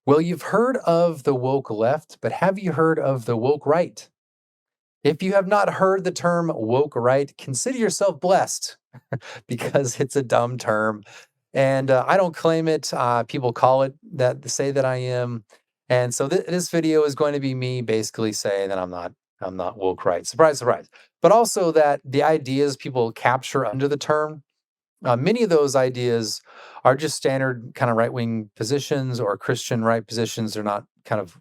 Well, you've heard of the woke left, but have you heard of the woke right? If you have not heard the term woke right, consider yourself blessed because it's a dumb term. And I don't claim it. People call it that, say that I am. And so this video is going to be me basically saying that I'm not woke right. Surprise, surprise. But also that the ideas people capture under the term, many of those ideas are just standard kind of right wing positions or Christian right positions. They're not kind of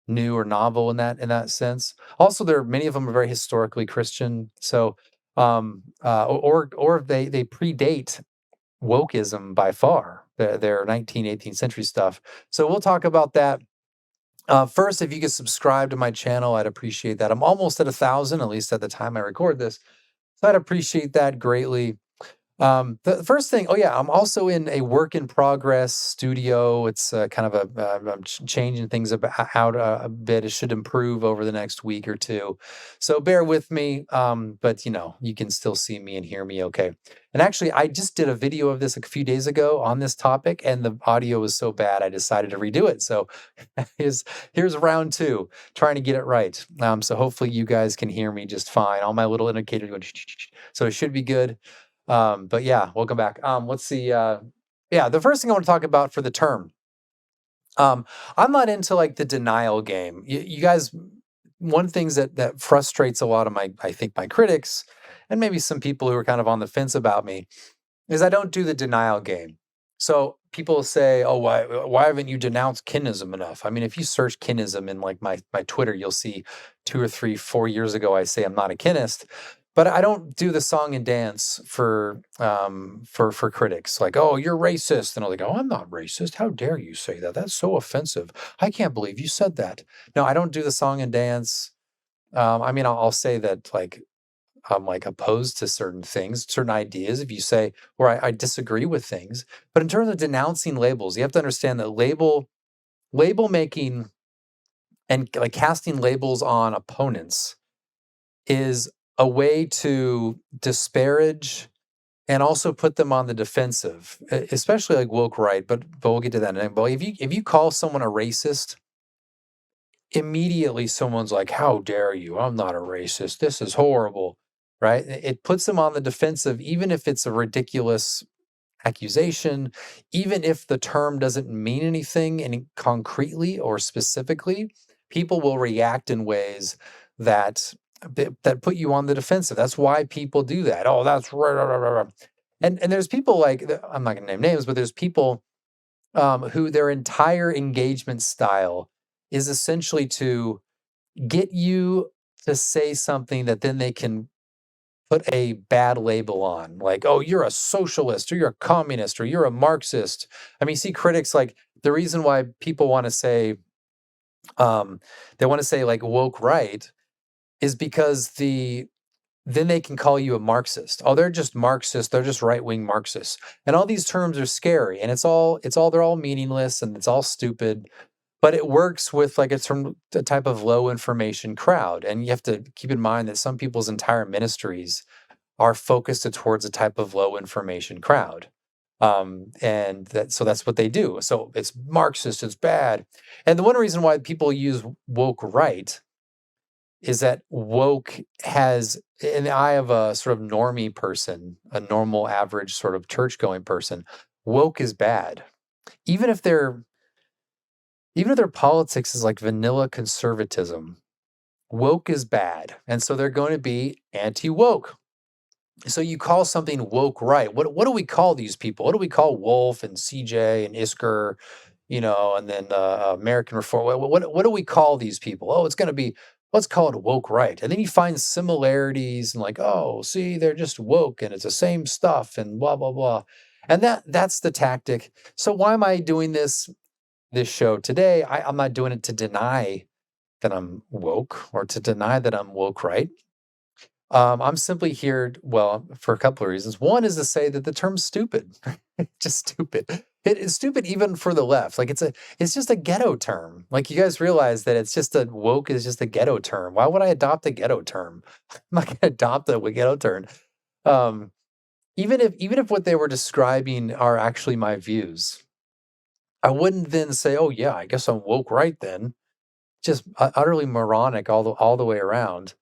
new or novel in that sense. Also, there are many of them are very historically Christian. So, or they predate wokeism by far. They're 19th, 18th century stuff. So we'll talk about that. First, if you could subscribe to my channel, I'd appreciate that. I'm almost at 1,000, at least at the time I record this. So I'd appreciate that greatly. The first thing, oh yeah, I'm also in a work in progress studio. It's kind of I'm changing things out a bit. It should improve over the next week or two, so bear with me. But you can still see me and hear me okay. And actually, I just did a video of this a few days ago on this topic, and the audio was so bad I decided to redo it. So here's round two, trying to get it right. So hopefully you guys can hear me just fine. All my little indicators going, so it should be good. But yeah, welcome back. Let's see. Yeah, the first thing I want to talk about for the term. I'm not into like the denial game. You guys, one of the things that frustrates a lot of I think my critics, and maybe some people who are kind of on the fence about me, is I don't do the denial game. So people say, "Oh, why haven't you denounced kinism enough?" I mean, if you search kinism in like my Twitter, you'll see 2 or 3, 4 years ago I say I'm not a kinist, but I don't do the song and dance for critics. Like, "Oh, you're racist," and I'll go, "Oh, I'm not racist. How dare you say that? That's so offensive. I can't believe you said that." No, I don't do the song and dance. I mean, I'll say that I'm like opposed to certain things, certain ideas. If you say, or I disagree with things, but in terms of denouncing labels, you have to understand that label making and like casting labels on opponents is a way to disparage and also put them on the defensive, especially like woke right. But we'll get to that in a minute. But if you call someone a racist, immediately someone's like, "How dare you? I'm not a racist. This is horrible." Right? It puts them on the defensive, even if it's a ridiculous accusation, even if the term doesn't mean anything any concretely or specifically, people will react in ways that that put you on the defensive. That's why people do that. Oh, that's right. Rah, rah, rah, rah." And there's people like I'm not gonna name names, but there's people who their entire engagement style is essentially to get you to say something that then they can put a bad label on, like, "Oh, you're a socialist, or you're a communist, or you're a Marxist." I mean, see critics like the reason why people want to say, they want to say like woke right is because then they can call you a Marxist. Oh, they're just Marxist. They're just right wing Marxists. And all these terms are scary, and they're all meaningless, and it's all stupid. But it works with like a type of low information crowd, and you have to keep in mind that some people's entire ministries are focused towards a type of low information crowd. And that's what they do. So it's Marxist, it's bad. And the one reason why people use woke right is that woke has, in the eye of a sort of normie person, a normal, average sort of church going person, woke is bad. Even if their politics is like vanilla conservatism, woke is bad. And so they're going to be anti woke. So you call something woke right. What do we call these people? What do we call Wolfe and CJ and Isker, and then American Reform? What do we call these people? Oh, it's going to be, let's call it woke right. And then you find similarities and like, oh, see, they're just woke and it's the same stuff and blah blah blah. And that's the tactic. So why am I doing this show today? I'm not doing it to deny that I'm woke or to deny that I'm woke right. I'm simply here, well, for a couple of reasons. One is to say that the term's stupid, just stupid. It is stupid even for the left. Like it's just a ghetto term. Like you guys realize that woke is just a ghetto term. Why would I adopt a ghetto term? I'm not going to adopt a ghetto term. Um, even if what they were describing are actually my views, I wouldn't then say, "Oh yeah, I guess I'm woke right then." Just utterly moronic all the way around.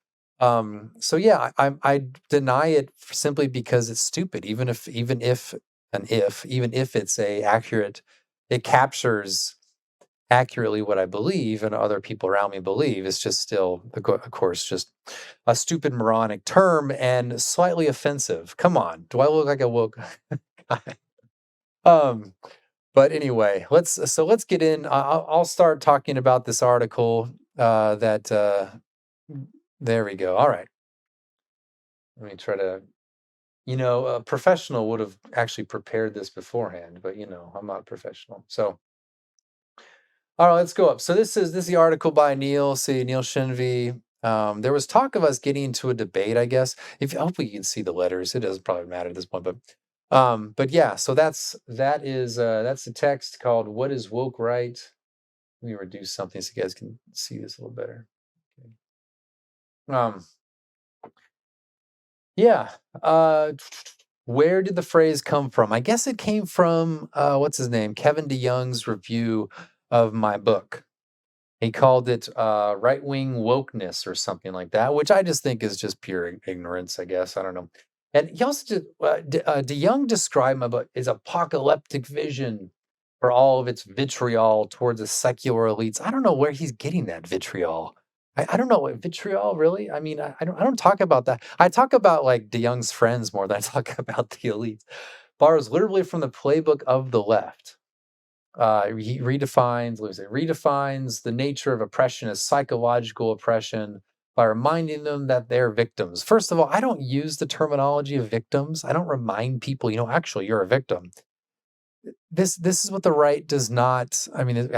So yeah, I deny it simply because it's stupid. Even if it's a accurate, it captures accurately what I believe and other people around me believe. It's just still, of course, just a stupid moronic term and slightly offensive. Come on, do I look like a woke guy? Um, but anyway, let's get in. I'll start talking about this article. That There we go. All right, let me try to. A professional would have actually prepared this beforehand, but I'm not a professional. So, all right, let's go up. So this is the article by Neil Shenvi. There was talk of us getting into a debate, I guess. If hopefully you can see the letters, it doesn't probably matter at this point, but yeah. So that's the text called "What is Woke Right." Let me reduce something so you guys can see this a little better. Okay. Um, yeah. Where did the phrase come from? I guess it came from what's his name? Kevin DeYoung's review of my book. He called it right wing wokeness or something like that, which I just think is just pure ignorance, I guess. I don't know. And he also did, DeYoung described my book as apocalyptic vision for all of its vitriol towards the secular elites. I don't know where he's getting that vitriol. I don't know what vitriol really. I mean, I don't talk about that. I talk about like DeYoung's friends more than I talk about the elites. Borrows literally from the playbook of the left. He redefines, what was it? Redefines the nature of oppression as psychological oppression by reminding them that they're victims. First of all, I don't use the terminology of victims. I don't remind people, actually, you're a victim. This is what the right does not. I mean,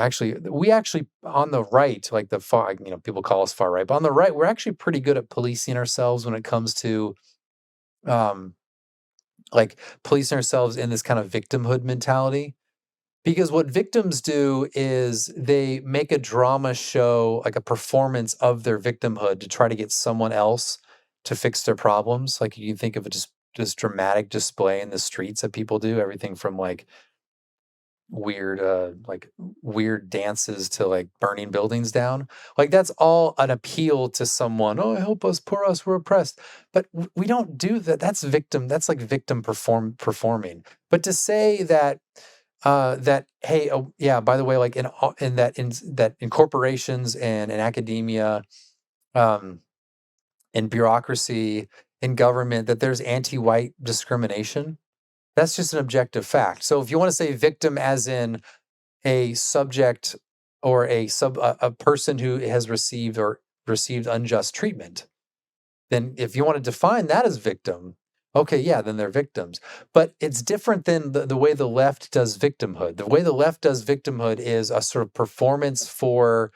we actually on the right, like the far, people call us far right, but on the right, we're actually pretty good at policing ourselves when it comes to, um, like policing ourselves in this kind of victimhood mentality. Because what victims do is they make a drama show, like a performance of their victimhood to try to get someone else to fix their problems. Like you can think of it just this dramatic display in the streets that people do, everything from like weird dances to like burning buildings down. Like that's all an appeal to someone. Oh, help us, poor us, we're oppressed. But we don't do that. That's victim. That's like victim performing. But to say that hey, oh yeah, by the way, like in corporations and in academia, um in bureaucracy, in government, that there's anti-white discrimination. That's just an objective fact. So if you want to say victim as in a subject or a person who has received unjust treatment, then if you want to define that as victim, okay, yeah, then they're victims. But it's different than the way the left does victimhood. The way the left does victimhood is a sort of performance for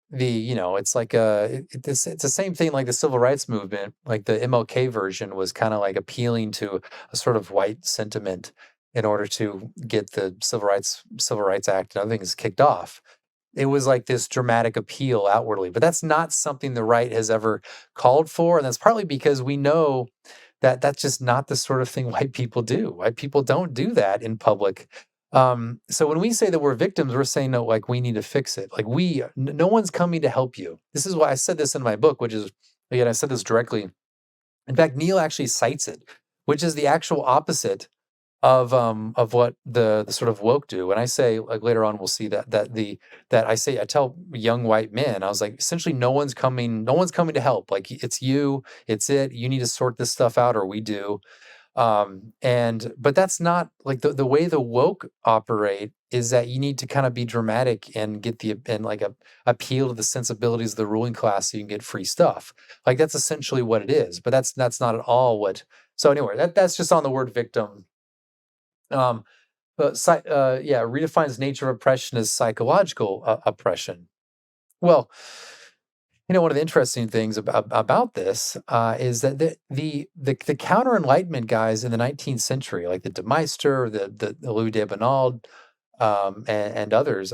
it's like it's the same thing like the civil rights movement, like the MLK version was kind of like appealing to a sort of white sentiment in order to get the Civil Rights Act and other things kicked off. It was like this dramatic appeal outwardly, but that's not something the right has ever called for, and that's partly because we know that that's just not the sort of thing white people do. White people don't do that in public. So when we say that we're victims, we're saying no, like we need to fix it. Like no one's coming to help you. This is why I said this in my book, which is again I said this directly. In fact, Neil actually cites it, which is the actual opposite of what the sort of woke do. And I say like later on we'll see that I tell young white men, I was like, essentially no one's coming to help. Like it's you need to sort this stuff out or we do. But that's not like the way the woke operate is that you need to kind of be dramatic and get appeal to the sensibilities of the ruling class so you can get free stuff. Like that's essentially what it is. But that's not at all what. So anyway, that's just on the word victim. um, yeah, redefines nature of oppression as psychological oppression. Well, one of the interesting things about this is that the counter Enlightenment guys in the 19th century, like the De Meister, the Louis de Bonald, and others,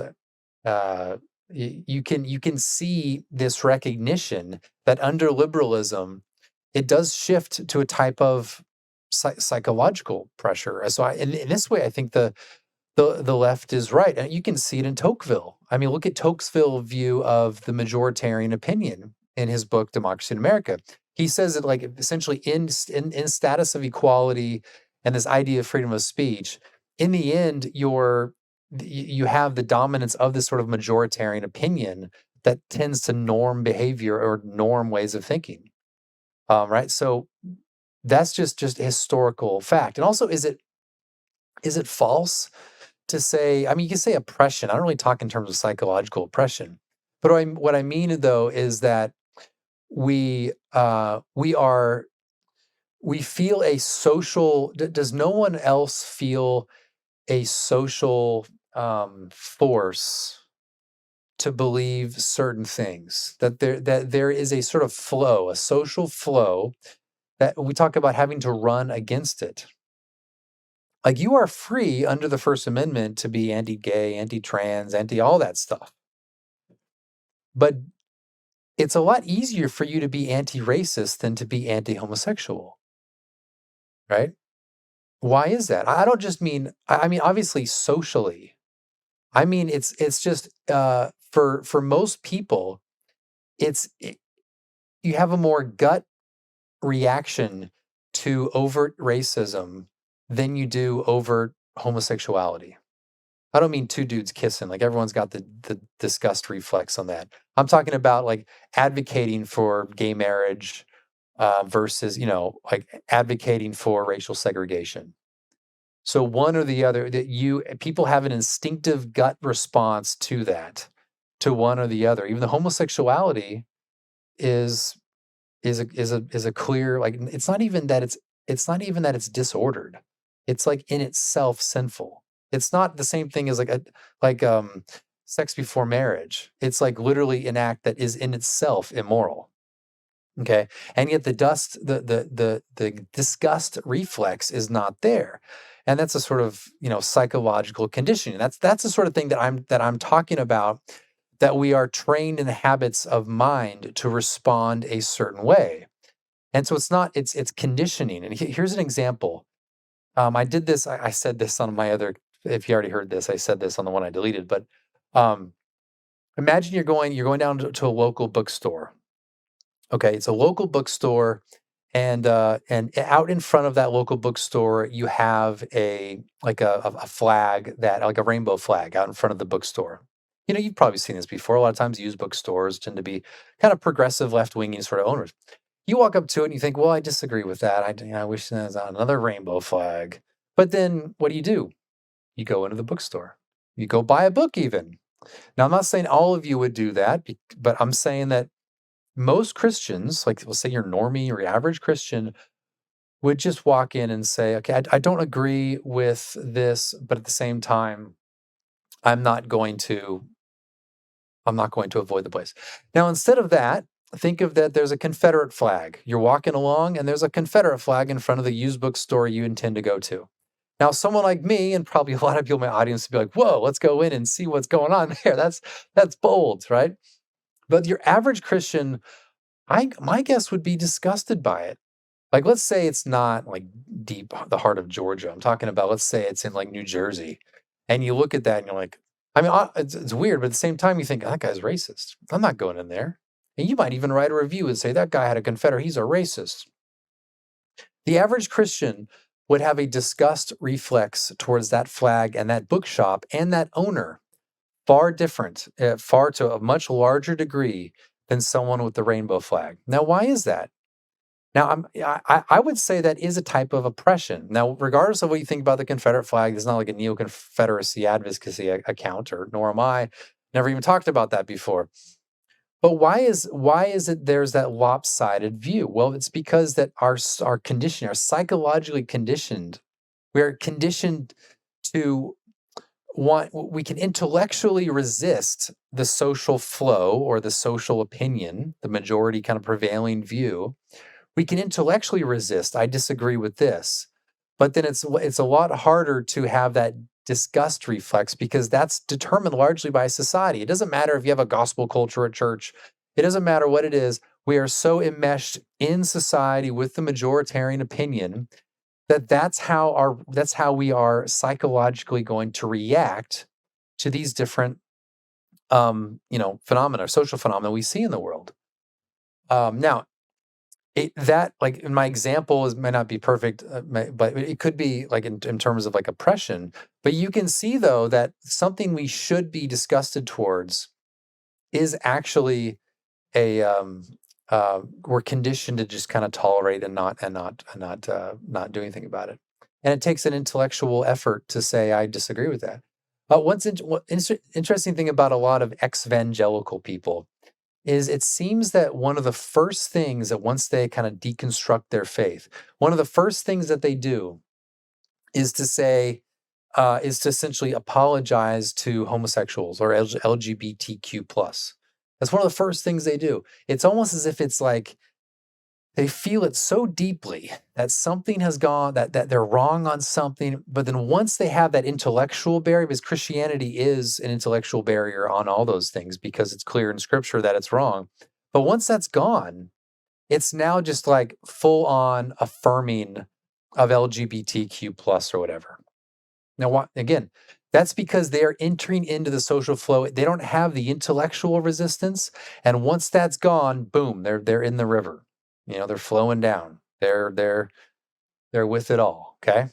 you can see this recognition that under liberalism, it does shift to a type of psychological pressure. So in this way, I think the left is right, and you can see it in Tocqueville. I mean, look at Tocqueville's view of the majoritarian opinion in his book *Democracy in America*. He says that, like, essentially in status of equality and this idea of freedom of speech, in the end, you have the dominance of this sort of majoritarian opinion that tends to norm behavior or norm ways of thinking. Right. So that's just historical fact. And also, is it false to say, I mean, you can say oppression. I don't really talk in terms of psychological oppression. But what I mean, though, is that we are we feel a social does no one else feel a social force to believe certain things, that there is a sort of flow, a social flow, that we talk about having to run against it. Like, you are free under the First Amendment to be anti-gay, anti-trans, anti all that stuff. But it's a lot easier for you to be anti-racist than to be anti-homosexual, right? Why is that? I don't just mean, I mean, obviously socially. I mean, it's just for most people, you have a more gut reaction to overt racism than you do overt homosexuality. I don't mean two dudes kissing. Like, everyone's got the disgust reflex on that. I'm talking about, like, advocating for gay marriage versus, like, advocating for racial segregation. So one or the other, that people have an instinctive gut response to that, to one or the other. Even the homosexuality is is a clear, like, it's not even that it's disordered. It's, like, in itself sinful. It's not the same thing as, like sex before marriage. It's, like, literally an act that is in itself immoral. Okay. And yet the disgust reflex is not there. And that's a sort of, psychological conditioning. That's the sort of thing that I'm talking about, that we are trained in the habits of mind to respond a certain way. And so it's conditioning. And here's an example. I did this, I said this on my other, if you already heard this, I said this on the one I deleted, but um, imagine you're going down to a local bookstore. Okay, it's a local bookstore, and out in front of that local bookstore, you have a flag, that, like, a rainbow flag out in front of the bookstore. You've probably seen this before. A lot of times, used bookstores tend to be kind of progressive, left-wing sort of owners. You walk up to it and you think, "Well, I disagree with that. I wish there was another rainbow flag." But then, what do? You go into the bookstore. You go buy a book, even. Now, I'm not saying all of you would do that, but I'm saying that most Christians, like, let's say your normie or your average Christian, would just walk in and say, "Okay, I don't agree with this, but at the same time, I'm not going to I'm not going to avoid the place." Now, instead of that, think of that there's a Confederate flag. You're walking along and there's a Confederate flag in front of the used bookstore you intend to go to. Now, someone like me, and probably a lot of people in my audience, would be like, "Whoa, let's go in and see what's going on there." That's bold, right? But your average Christian, my guess would be disgusted by it. Like, let's say it's not, like, deep the heart of Georgia. I'm talking about, let's say it's in, like, New Jersey, and you look at that and you're like, I mean, it's weird, but at the same time, you think, "That guy's racist. I'm not going in there." And you might even write a review and say, "That guy had a Confederate. He's a racist." The average Christian would have a disgust reflex towards that flag and that bookshop and that owner, far different, far to a much larger degree than someone with the rainbow flag. Now, why is that? Now, I would say that is a type of oppression. Now, regardless of what you think about the Confederate flag, it's not like a neo-Confederacy advocacy account, or nor am I. Never even talked about that before. But why is it there's that lopsided view? Well, it's because that our conditioning, our psychologically conditioned, we are conditioned to we can intellectually resist the social flow or the social opinion, the majority kind of prevailing view. We can intellectually resist, "I disagree with this." But then it's a lot harder to have that disgust reflex, because that's determined largely by society. It doesn't matter if you have a gospel culture at church. It doesn't matter what it is. We are so enmeshed in society with the majoritarian opinion that's how we are psychologically going to react to these different phenomena, social phenomena we see in the world. Now, that like in my example is may not be perfect, but it could be like in terms of like oppression. But you can see though that something we should be disgusted towards is actually we're conditioned to just kind of tolerate and not do anything about it. And it takes an intellectual effort to say I disagree with that. Interesting thing about a lot of evangelical people is it seems that one of the first things that once they kind of deconstruct their faith, one of the first things that they do is to say, is to essentially apologize to homosexuals or LGBTQ plus. That's one of the first things they do. It's almost as if it's like they feel it so deeply that something has gone, that they're wrong on something. But then once they have that intellectual barrier, because Christianity is an intellectual barrier on all those things because it's clear in scripture that it's wrong. But once that's gone, it's now just like full on affirming of LGBTQ plus or whatever. Now, again, that's because they are entering into the social flow. They don't have the intellectual resistance, and once that's gone, boom, they're in the river. They're flowing down. They're with it all. Okay.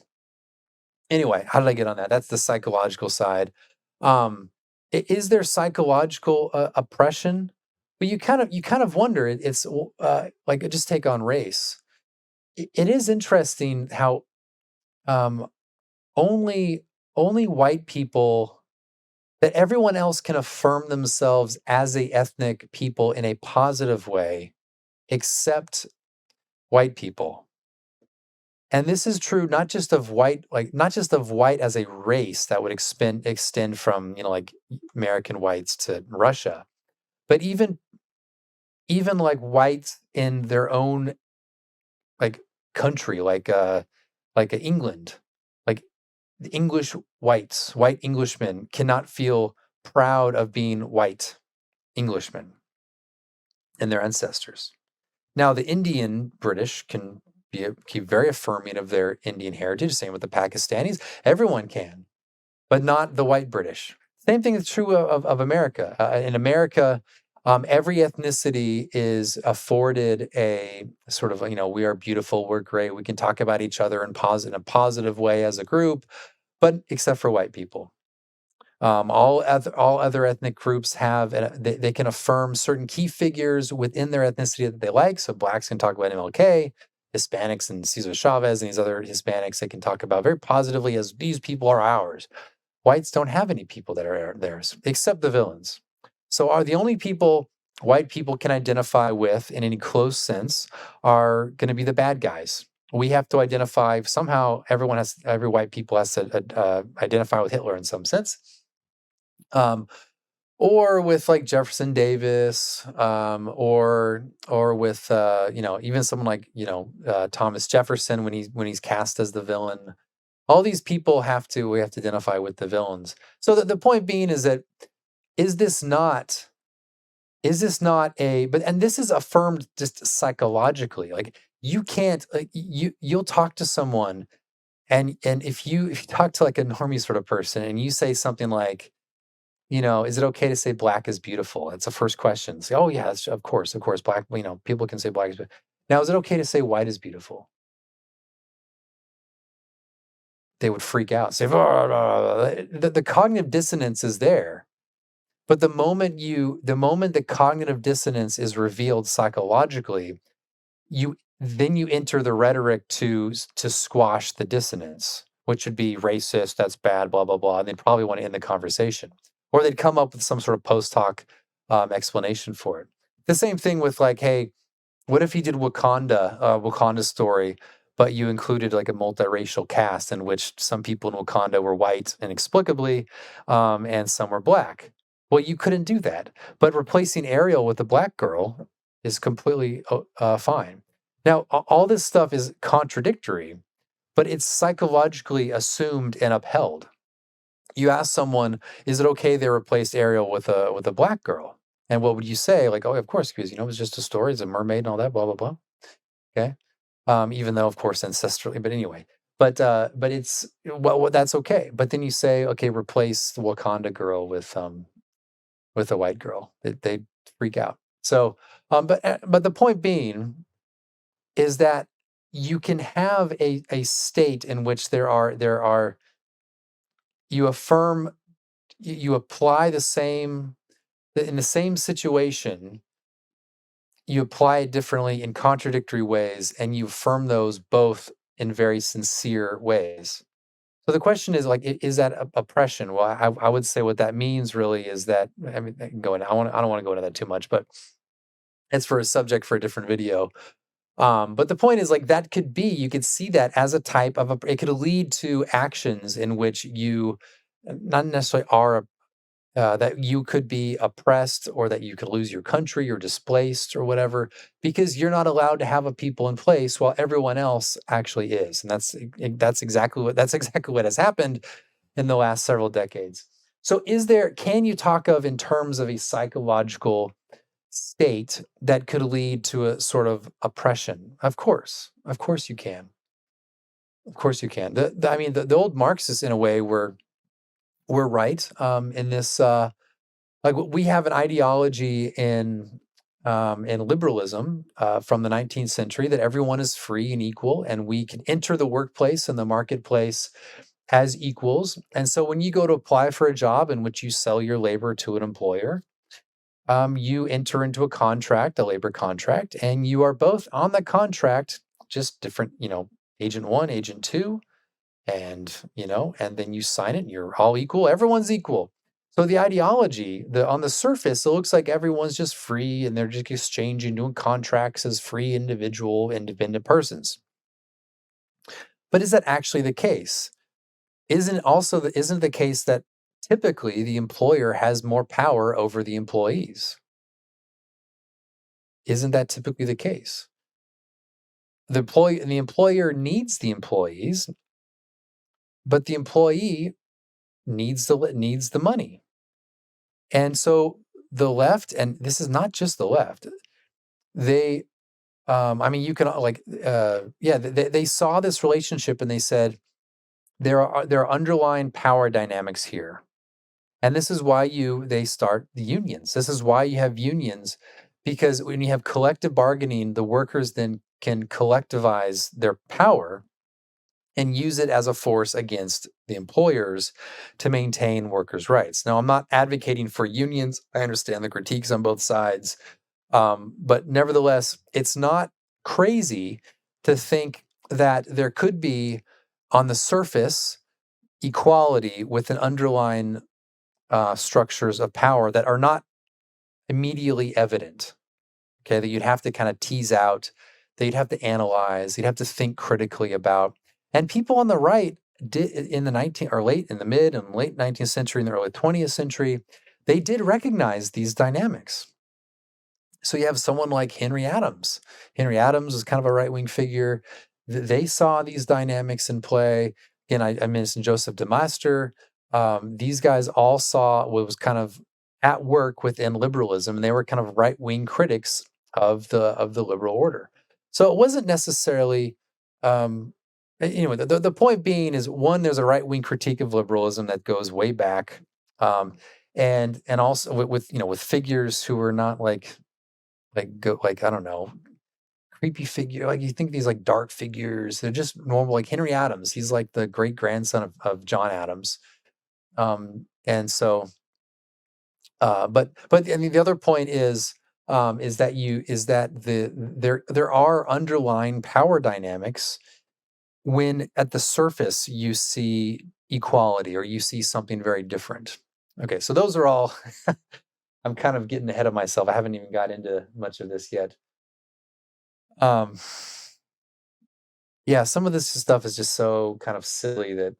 Anyway, how did I get on that? That's the psychological side. Is there psychological oppression? But you kind of wonder. It's like just take on race. It is interesting how only white people, that everyone else can affirm themselves as a ethnic people in a positive way except white people. And this is true not just of white, as a race that would extend from, like American whites to Russia, but even like whites in their own like country, like England, like the English whites, white Englishmen cannot feel proud of being white Englishmen and their ancestors. Now, the Indian British can keep very affirming of their Indian heritage. Same with the Pakistanis. Everyone can, but not the white British. Same thing is true of America. In America, every ethnicity is afforded a sort of, we are beautiful, we're great, we can talk about each other in a positive way as a group, but except for white people. All other ethnic groups have, they can affirm certain key figures within their ethnicity that they like. So blacks can talk about MLK, Hispanics and Cesar Chavez and these other Hispanics they can talk about very positively as these people are ours. Whites don't have any people that are theirs except the villains. So are the only people white people can identify with in any close sense are going to be the bad guys. We have to identify somehow. Every white people has to identify with Hitler in some sense. Or with like Jefferson Davis, or with even someone like Thomas Jefferson when he's cast as the villain. All these people we have to identify with the villains. So the point being is that is this not and this is affirmed just psychologically. Like you can't you'll talk to someone and if you talk to like a normie sort of person and you say something like, is it okay to say black is beautiful? That's the first question. Say, oh yeah, that's, of course, black, people can say black is beautiful. Now, is it okay to say white is beautiful? They would freak out, say, the cognitive dissonance is there. But the moment the cognitive dissonance is revealed psychologically, then you enter the rhetoric to squash the dissonance, which would be racist, that's bad, blah, blah, blah. And they'd probably want to end the conversation. Or they'd come up with some sort of post hoc explanation for it. The same thing with like, hey, what if he did Wakanda story, but you included like a multiracial cast in which some people in Wakanda were white inexplicably, and some were black. Well, you couldn't do that. But replacing Ariel with a black girl is completely fine. Now, all this stuff is contradictory, but it's psychologically assumed and upheld. You ask someone, is it okay they replaced Ariel with a black girl? And what would you say? Like, oh, of course, because it was just a story, it's a mermaid and all that, blah, blah, blah. Okay. Even though, of course, ancestrally, but anyway. but it's well, that's okay. But then you say, okay, replace the Wakanda girl with a white girl. They freak out. So, but the point being is that you can have a state in which there are you affirm you apply the same in the same situation, you apply it differently in contradictory ways, and you affirm those both in very sincere ways. So the question is like, is that oppression? Well, I would say what that means really is that I mean, I can go into, I don't want to go into that too much, but it's for a subject for a different video. But the point is like that could be you could see that as a type of it could lead to actions in which you not necessarily are that you could be oppressed or that you could lose your country or displaced or whatever because you're not allowed to have a people in place while everyone else actually is, and that's exactly what has happened in the last several decades. So can you talk of in terms of a psychological state that could lead to a sort of oppression? Of course you can. Of course you can. I mean, the old Marxists in a way were right in this. Like we have an ideology in liberalism from the 19th century that everyone is free and equal, and we can enter the workplace and the marketplace as equals. And so when you go to apply for a job in which you sell your labor to an employer, you enter into a contract, a labor contract, and you are both on the contract, just different, agent one, agent two, and then you sign it and you're all equal. Everyone's equal. So the ideology, on the surface, it looks like everyone's just free and they're just exchanging, doing contracts as free independent persons. But is that actually the case? Isn't it the case that typically the employer has more power over the employees? Isn't that typically the case? The employer needs the employees, but the employee needs the money. And so the left, and this is not just the left, they, I mean, you can yeah, they saw this relationship and they said there are underlying power dynamics here, and this is why they start the unions. This is why you have unions, because when you have collective bargaining, the workers then can collectivize their power and use it as a force against the employers to maintain workers' rights. Now, I'm not advocating for unions. I understand the critiques on both sides. But nevertheless, it's not crazy to think that there could be, on the surface, equality with an underlying structures of power that are not immediately evident. Okay, that you'd have to kind of tease out, that you'd have to analyze, you'd have to think critically about. And people on the right did in the 19th or late in the mid and late 19th century and the early 20th century, they did recognize these dynamics. So you have someone like Henry Adams. Henry Adams was kind of a right-wing figure. They saw these dynamics in play. Again, I mentioned Joseph de Maistre. These guys all saw what was kind of at work within liberalism, and they were kind of right-wing critics of the liberal order. So it wasn't necessarily anyway. The point being is one, there's a right-wing critique of liberalism that goes way back, and also with figures who were not like I don't know, creepy figure. Like you think these like dark figures, they're just normal. Like Henry Adams, he's like the great grandson of John Adams. And so, but I mean, the other point is that there are underlying power dynamics when at the surface you see equality or you see something very different. Okay, so those are all. I'm kind of getting ahead of myself. I haven't even got into much of this yet. Um, yeah, some of this stuff is just so kind of silly that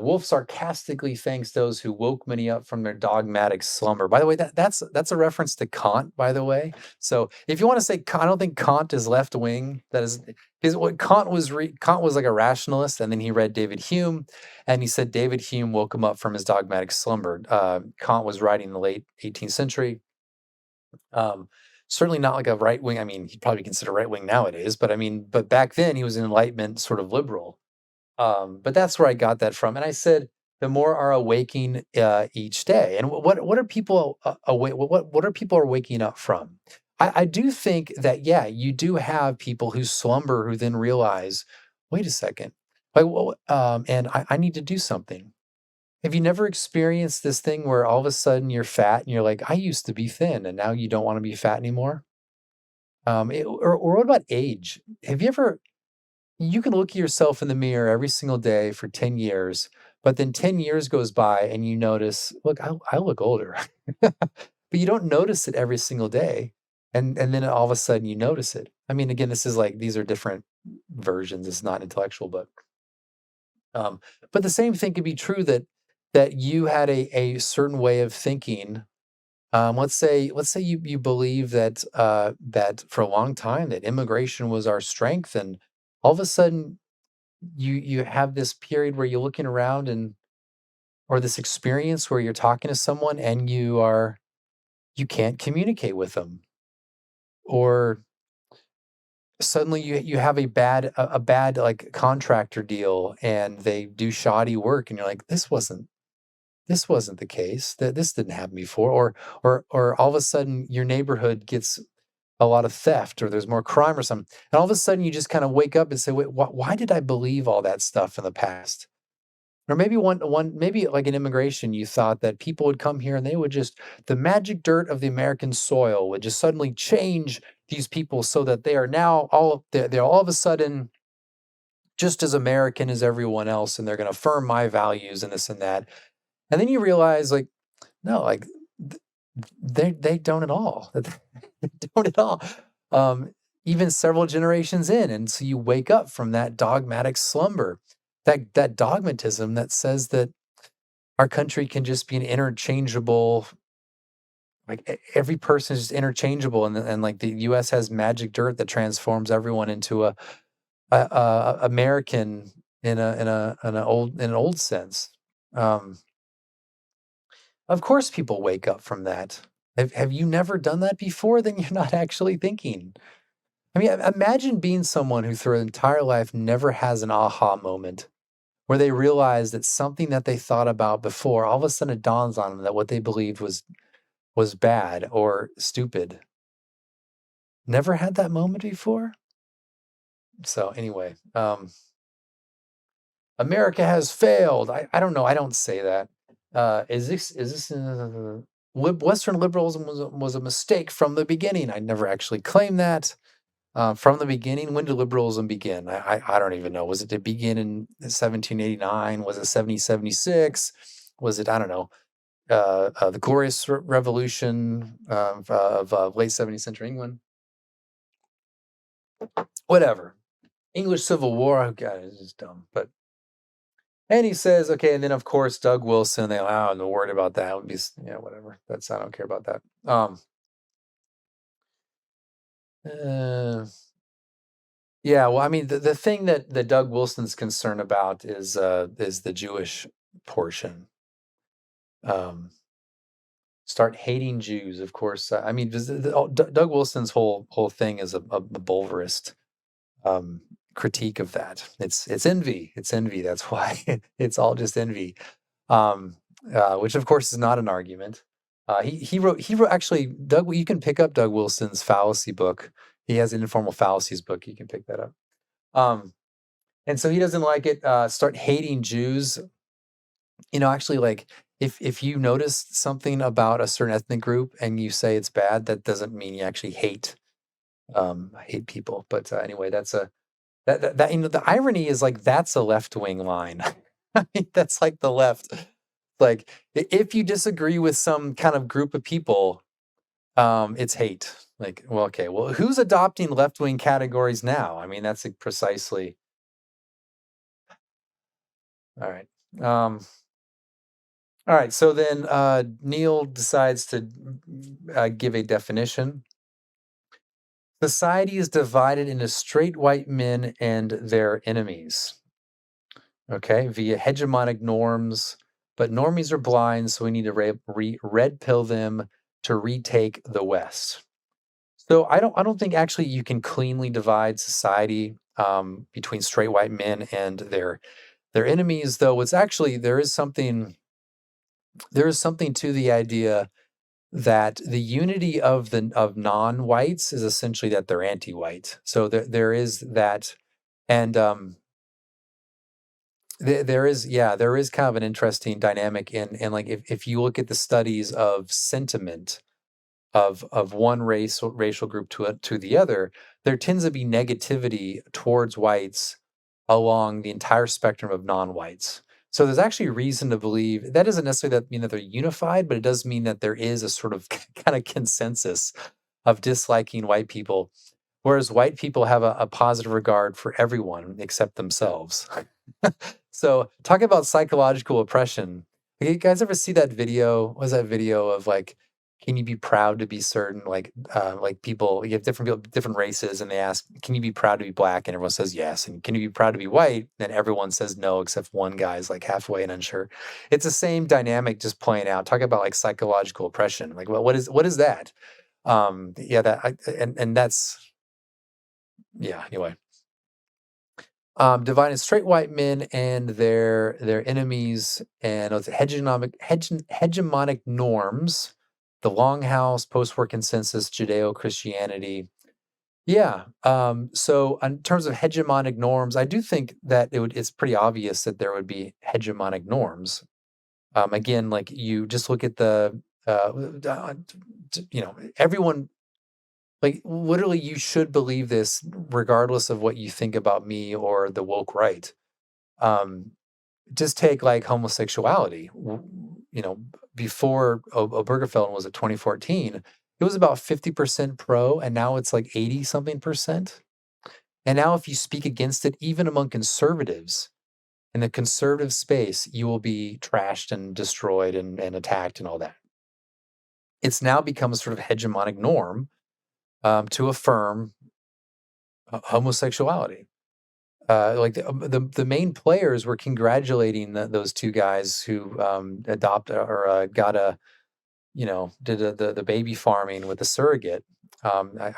Wolfe sarcastically thanks those who woke many up from their dogmatic slumber. By the way, that's a reference to Kant, by the way. So if you want to say I don't think Kant is left wing. That is what Kant was. Kant was like a rationalist, and then he read David Hume, and he said David Hume woke him up from his dogmatic slumber. Kant was writing in the late 18th century. Um, Certainly not like a right wing. I mean, he'd probably consider right wing nowadays, but I mean, but back then he was an Enlightenment sort of liberal. But that's where I got that from, and I said, "The more are awaking, each day." And what are people what are people are waking up from? I do think that, yeah, you do have people who slumber who then realize, "Wait a second, like, and I need to do something." Have you never experienced this thing where all of a sudden you're fat and you're like, "I used to be thin, and now you don't wanna be fat anymore?" Or what about age? Have you ever you can look at yourself in the mirror every single day for 10 years, but then 10 years goes by and you notice, look, I look older. But you don't notice it every single day. And then all of a sudden you notice it. I mean, again, this is like these are different versions. It's not intellectual, um, but the same thing could be true that you had a certain way of thinking. Let's say you believe that for a long time that immigration was our strength, and all of a sudden you have this period where you're looking around and or this experience where you're talking to someone and you can't communicate with them, or suddenly you have a bad like contractor deal and they do shoddy work and you're like, this wasn't the case, that this didn't happen before, or all of a sudden your neighborhood gets a lot of theft or there's more crime or something, and all of a sudden you just kind of wake up and say, wait, why did I believe all that stuff in the past? Or maybe maybe like in immigration, you thought that people would come here and they would just the magic dirt of the American soil would just suddenly change these people so that they are now they're all of a sudden just as American as everyone else, and they're going to affirm my values and this and that. And then you realize, like, no, like th- they don't at all. They don't at all. Um, Even several generations in, and so you wake up from that dogmatic slumber, that dogmatism that says that our country can just be an interchangeable, like every person is just interchangeable, and like the U.S. has magic dirt that transforms everyone into a American in an old sense. Um, of course, people wake up from that. Have you never done that before? Then you're not actually thinking. I mean, imagine being someone who through their entire life never has an aha moment where they realize that something that they thought about before, all of a sudden it dawns on them that what they believed was bad or stupid. Never had that moment before? So anyway, America has failed. I don't know. I don't say that. Western liberalism was a mistake from the beginning? I never actually claimed that. From the beginning, when did liberalism begin? I don't even know. Was it to begin in 1789? Was it 1776? Was it, I don't know, the Glorious Revolution of late 17th century England? Whatever. English Civil War. Oh, God, it's just dumb. But and he says, okay, and then of course Doug Wilson. They no worried about that. Would be yeah, whatever. That's I don't care about that. Uh, yeah, well, I mean, the thing that Doug Wilson's concerned about is the Jewish portion. Um, Start hating Jews, of course. I mean, Doug Wilson's whole thing is a bulvarist um, critique of that. It's envy. It's envy. That's why it's all just envy. Um, which of course is not an argument. He wrote actually Doug. You can pick up Doug Wilson's fallacy book. He has an informal fallacies book. You can pick that up. Um, and so he doesn't like it. Start hating Jews. Actually, like if you notice something about a certain ethnic group and you say it's bad, that doesn't mean you actually hate people. But anyway, that's a that the irony is like that's a left wing line. I mean, that's like the left. Like if you disagree with some kind of group of people, it's hate. Like, well, okay, well, who's adopting left wing categories now? I mean, that's like precisely all right. All right, so then Neil decides to give a definition. Society is divided into straight white men and their enemies, okay, via hegemonic norms. But normies are blind, so we need to red pill them to retake the West. So I don't think actually you can cleanly divide society between straight white men and They're enemies, though it's actually there is something to the idea that the unity of non-whites is essentially that they're anti-white. So there is that, and there is kind of an interesting dynamic in like if you look at the studies of sentiment of one racial group to the other, there tends to be negativity towards whites along the entire spectrum of non-whites. So there's actually reason to believe that doesn't necessarily mean that they're unified, but it does mean that there is a sort of kind of consensus of disliking white people, whereas white people have a positive regard for everyone except themselves. So talk about psychological oppression. You guys ever see that video? What was that video of like, can you be proud to be certain? Like people, you have different people, different races, and they ask, can you be proud to be black? And everyone says yes. And can you be proud to be white? And everyone says no, except one guy's like halfway and unsure. It's the same dynamic just playing out. Talk about like psychological oppression. Like, well, what is that? Yeah, and that's yeah. Anyway, dividing straight white men and their enemies and what's it, hegemonic norms, the Longhouse, post-war consensus, Judeo-Christianity. Yeah. So in terms of hegemonic norms, I do think that it's pretty obvious that there would be hegemonic norms. Again, like you just look at uh, uh, everyone like, literally, you should believe this regardless of what you think about me or the woke right. Um, just take like homosexuality. Before Obergefell was at 2014, it was about 50% pro, and now it's like 80 something percent. And now, if you speak against it, even among conservatives in the conservative space, you will be trashed and destroyed and attacked and all that. It's now become a sort of hegemonic norm to affirm homosexuality. Like the main players were congratulating those two guys who adopted or got did the baby farming with a surrogate. I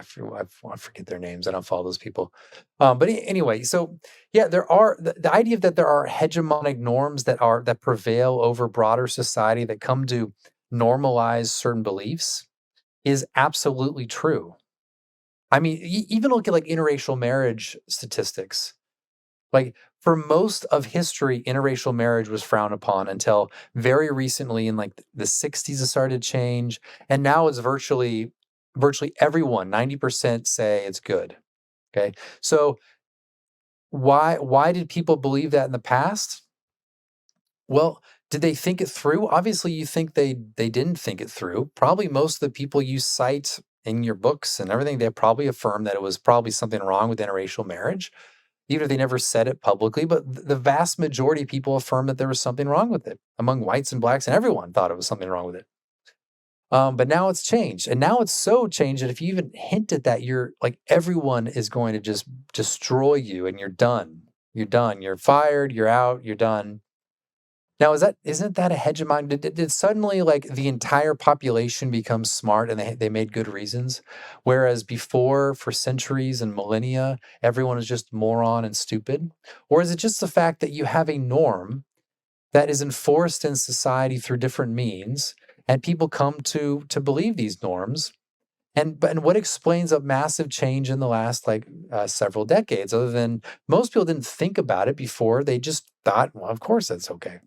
forget their names. I don't follow those people. But anyway, so yeah, there are the idea that there are hegemonic norms that prevail over broader society that come to normalize certain beliefs is absolutely true. I mean, even look at like interracial marriage statistics. Like for most of history, interracial marriage was frowned upon until very recently in like the 60s it started to change. And now it's virtually everyone, 90% say it's good. Okay. So why did people believe that in the past? Well, did they think it through? Obviously, you think they didn't think it through. Probably most of the people you cite in your books and everything, they probably affirm that it was probably something wrong with interracial marriage, even if they never said it publicly. But the vast majority of people affirm that there was something wrong with it among whites and blacks, and everyone thought it was something wrong with it. But now it's changed, and now it's so changed that if you even hint at that, you're like everyone is going to just destroy you, and you're done. You're done. You're fired. You're out. You're done. Now, isn't that a hegemon? Did suddenly like the entire population become smart and they made good reasons, whereas before for centuries and millennia everyone was just moron and stupid? Or is it just the fact that you have a norm that is enforced in society through different means, and people come to believe these norms? And what explains a massive change in the last several decades, other than most people didn't think about it before, they just thought, well, of course that's okay.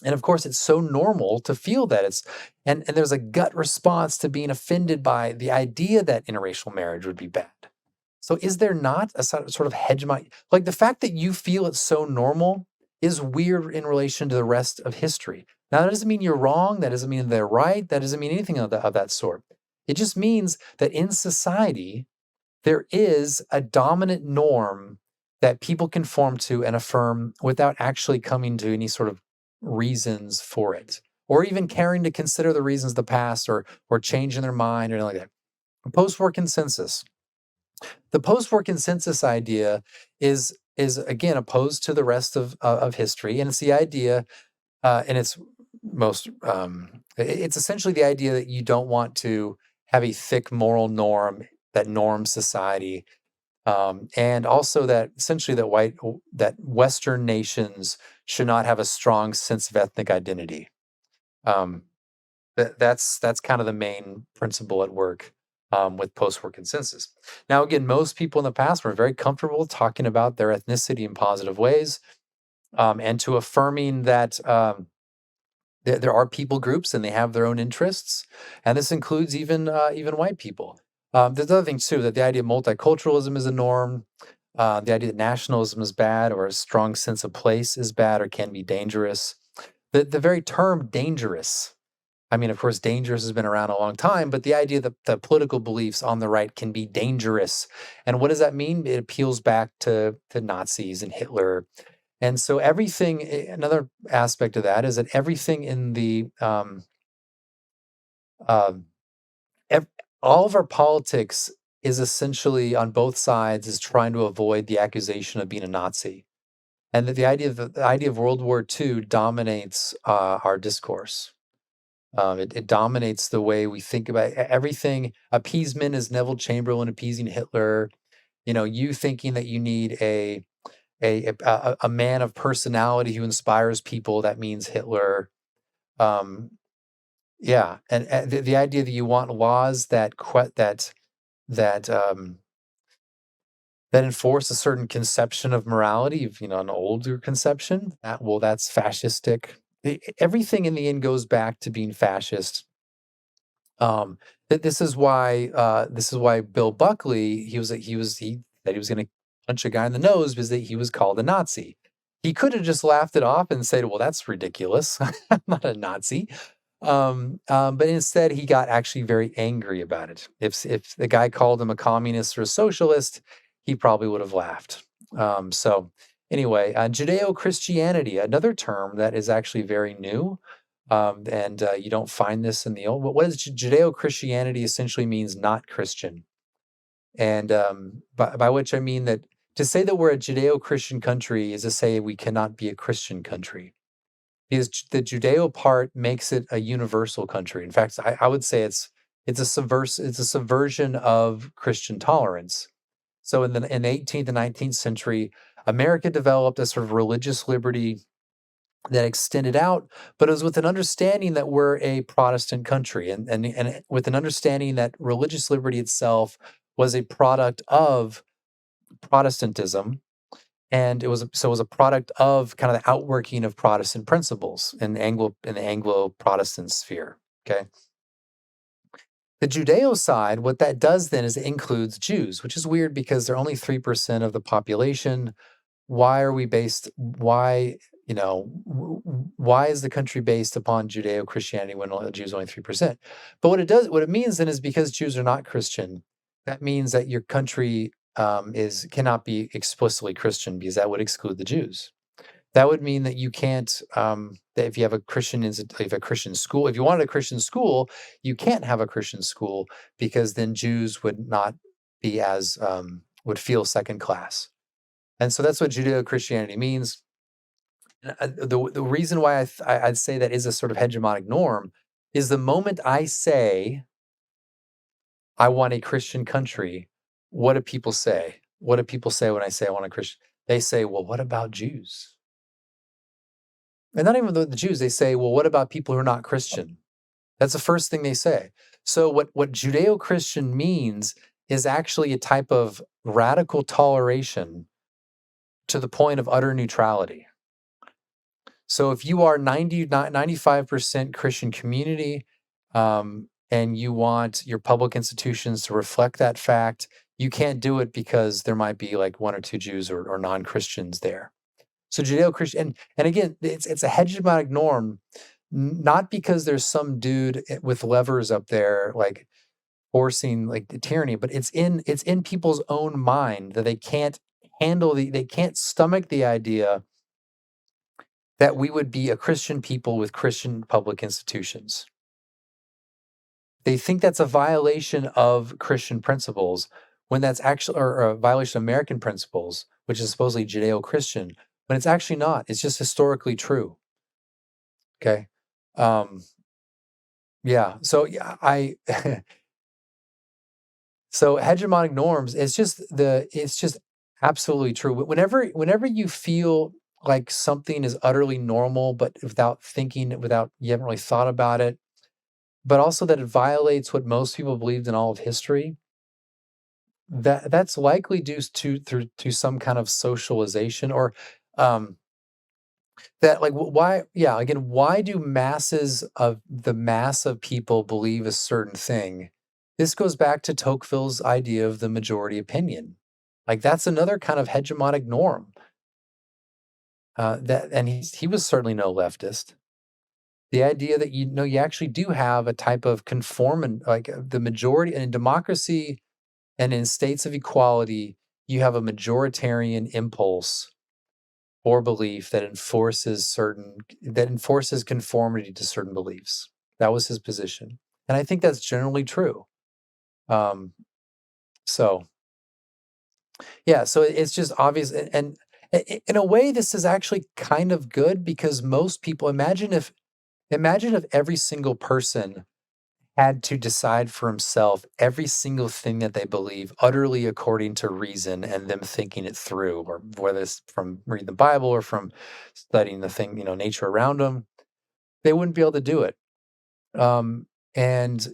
And of course, it's so normal to feel that and there's a gut response to being offended by the idea that interracial marriage would be bad. So is there not a sort of hegemony? Like the fact that you feel it's so normal is weird in relation to the rest of history. Now, that doesn't mean you're wrong. That doesn't mean they're right. That doesn't mean anything of that sort. It just means that in society, there is a dominant norm that people conform to and affirm without actually coming to any sort of reasons for it, or even caring to consider the reasons of the past or changing their mind or anything like that. Post-war consensus. The post-war consensus idea is again opposed to the rest of history, and it's the idea, and it's essentially the idea that you don't want to have a thick moral norm that norms society, and also that essentially that Western nations should not have a strong sense of ethnic identity. Um, that's kind of the main principle at work with post-war consensus. Now, again, most people in the past were very comfortable talking about their ethnicity in positive ways, and to affirming that there are people groups and they have their own interests, and this includes even white people. There's other things too, that the idea of multiculturalism is a norm. The idea that nationalism is bad or a strong sense of place is bad or can be dangerous. The very term dangerous, I mean, of course, dangerous has been around a long time, but the idea that the political beliefs on the right can be dangerous. And what does that mean? It appeals back to Nazis and Hitler. And so everything, another aspect of that is that everything in um, ev- all of our politics is essentially on both sides is trying to avoid the accusation of being a Nazi. And that the idea of World War II dominates our discourse. It dominates the way we think about everything. Appeasement is Neville Chamberlain appeasing Hitler. You thinking that you need a man of personality who inspires people. That means Hitler. Um, yeah, and the idea that you want laws that that enforce a certain conception of morality, an older conception. That's fascistic. Everything in the end goes back to being fascist. This is why Bill Buckley he said he was going to punch a guy in the nose because he was called a Nazi. He could have just laughed it off and said, "Well, that's ridiculous. I'm not a Nazi." But instead, he got actually very angry about it. If the guy called him a communist or a socialist, he probably would have laughed. So anyway, Judeo-Christianity, another term that is actually very new, and you don't find this in the old. What is Judeo-Christianity? Essentially means not Christian, and by which I mean that to say that we're a Judeo-Christian country is to say we cannot be a Christian country because the Judeo part makes it a universal country. In fact, I would say it's a subversion of Christian tolerance. So in the 18th and 19th century, America developed a sort of religious liberty that extended out, but it was with an understanding that we're a Protestant country, and with an understanding that religious liberty itself was a product of Protestantism, and it was a product of kind of the outworking of Protestant principles in the Anglo Protestant sphere. Okay. The Judeo side, what that does then is it includes Jews, which is weird because they're only 3% of the population. Why is the country based upon Judeo-Christianity when Jews are only 3%? But what it means then is because Jews are not Christian, that means that your country is cannot be explicitly Christian because that would exclude the Jews. That would mean that you can't that if you have a Christian school, if you wanted a Christian school, you can't have a Christian school because then Jews would not be as would feel second class. And so that's what Judeo-Christianity means. The reason why I'd say that is a sort of hegemonic norm is the moment I say I want a Christian country, what do people say? What do people say when I say I want a Christian? They say, "Well, what about Jews?" And not even the Jews. They say, "Well, what about people who are not Christian?" That's the first thing they say. So what Judeo-Christian means is actually a type of radical toleration to the point of utter neutrality. So if you are 95% Christian community, and you want your public institutions to reflect that fact, you can't do it because there might be like one or two Jews or non-Christians there. So Judeo-Christian, and again, it's a hegemonic norm, not because there's some dude with levers up there like forcing like the tyranny, but it's in people's own mind that they can't stomach the idea that we would be a Christian people with Christian public institutions. They think that's a violation of Christian principles when that's actually, or a violation of American principles, which is supposedly Judeo Christian, when it's actually not. It's just historically true. Okay. Yeah. So yeah, I So hegemonic norms, it's just absolutely true. Whenever you feel like something is utterly normal, but without thinking, without you haven't really thought about it, but also that it violates what most people believed in all of history, that's likely due to some kind of socialization or um that like why yeah again why do masses of the mass of people believe a certain thing. This goes back to Tocqueville's idea of the majority opinion. Like that's another kind of hegemonic norm, that and he was certainly no leftist. The idea that you know you actually do have a type of conform like the majority and in democracy and in states of equality you have a majoritarian impulse or belief that enforces conformity to certain beliefs. That was his position, and I think that's generally true. Um, so yeah, so it's just obvious, and in a way, this is actually kind of good because most people imagine if every single person had to decide for himself every single thing that they believe utterly according to reason and them thinking it through, or whether it's from reading the Bible or from studying the thing, nature around them, they wouldn't be able to do it. Um, and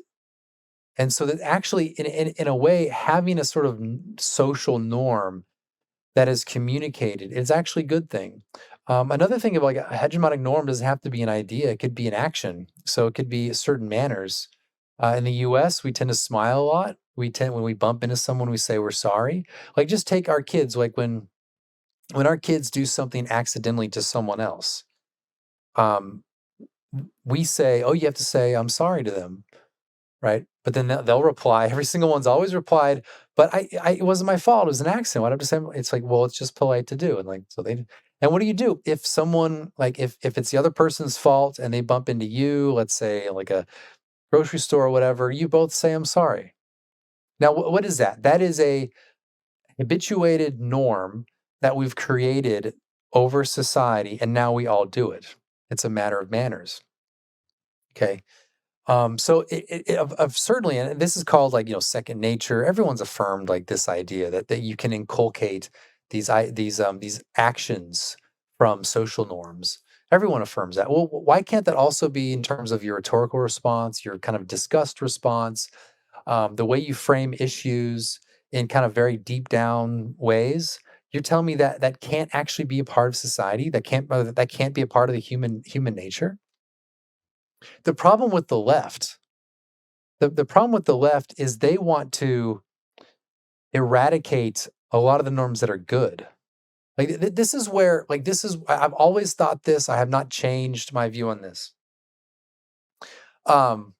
so that actually, in a way, having a sort of social norm that is communicated is actually a good thing. Another thing of like a hegemonic norm doesn't have to be an idea; it could be an action. So it could be certain manners. In the U.S., we tend to smile a lot. We tend when we bump into someone, we say we're sorry. Like just take our kids. Like when our kids do something accidentally to someone else, um, we say, "Oh, you have to say I'm sorry to them." Right? But then they'll reply. Every single one's always replied, "But it wasn't my fault. It was an accident. Why do I have to say?" It's like, well, it's just polite to do. And like, so they. And what do you do if someone like if it's the other person's fault and they bump into you, let's say like a grocery store or whatever, you both say, "I'm sorry." Now, what is that? That is a habituated norm that we've created over society, and now we all do it. It's a matter of manners. Okay. So of certainly, and this is called like second nature. Everyone's affirmed like this idea that you can inculcate these actions from social norms. Everyone affirms that. Well, why can't that also be in terms of your rhetorical response, your kind of disgust response, the way you frame issues in kind of very deep down ways? You're telling me that that can't actually be a part of society. That can't be a part of the human nature. The problem with the left the problem with the left is they want to eradicate a lot of the norms that are good. Like this is where like this is I've always thought this. I have not changed my view on this. Um,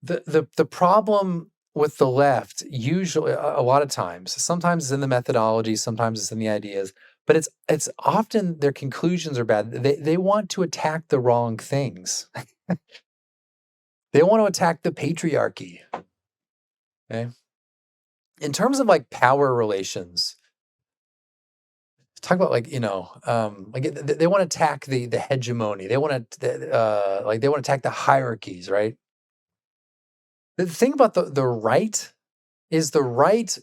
the problem with the left usually a lot of times, sometimes it's in the methodology, sometimes it's in the ideas, but it's often their conclusions are bad. They want to attack the wrong things. They want to attack the patriarchy. Okay. In terms of like power relations, talk about like like they want to attack the hegemony. They want to like they want to attack the hierarchies, right? The thing about the right is the right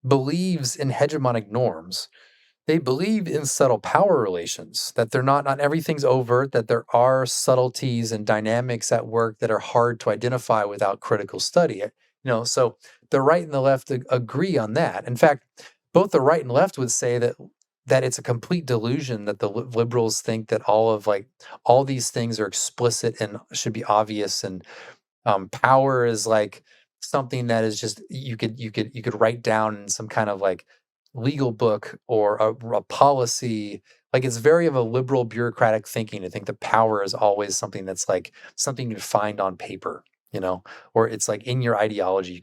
believes in hegemonic norms. They believe in subtle power relations, that they're not everything's overt, that there are subtleties and dynamics at work that are hard to identify without critical study. So the right and the left agree on that. In fact, both the right and left would say that it's a complete delusion that the liberals think that all these things are explicit and should be obvious, and power is like something that is just you could write down in some kind of like legal book or a policy. Like it's very of a liberal bureaucratic thinking to think that power is always something that's like something you find on paper, or it's like in your ideology.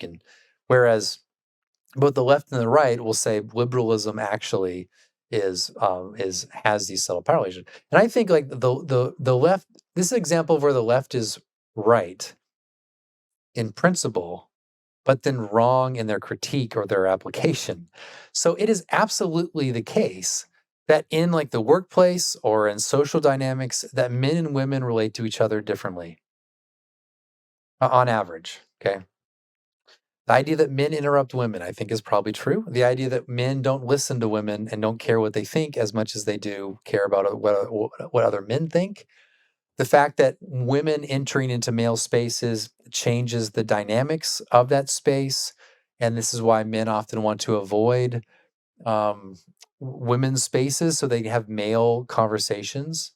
Whereas both the left and the right will say liberalism actually is has these subtle power relations. And I think like the left, this is an example of where the left is right in principle, but then wrong in their critique or their application. So it is absolutely the case that in like the workplace or in social dynamics that men and women relate to each other differently, on average. Okay. The idea that men interrupt women, I think, is probably true. The idea that men don't listen to women and don't care what they think as much as they do care about what other men think. The fact that women entering into male spaces changes the dynamics of that space, and this is why men often want to avoid um, women's spaces so they have male conversations.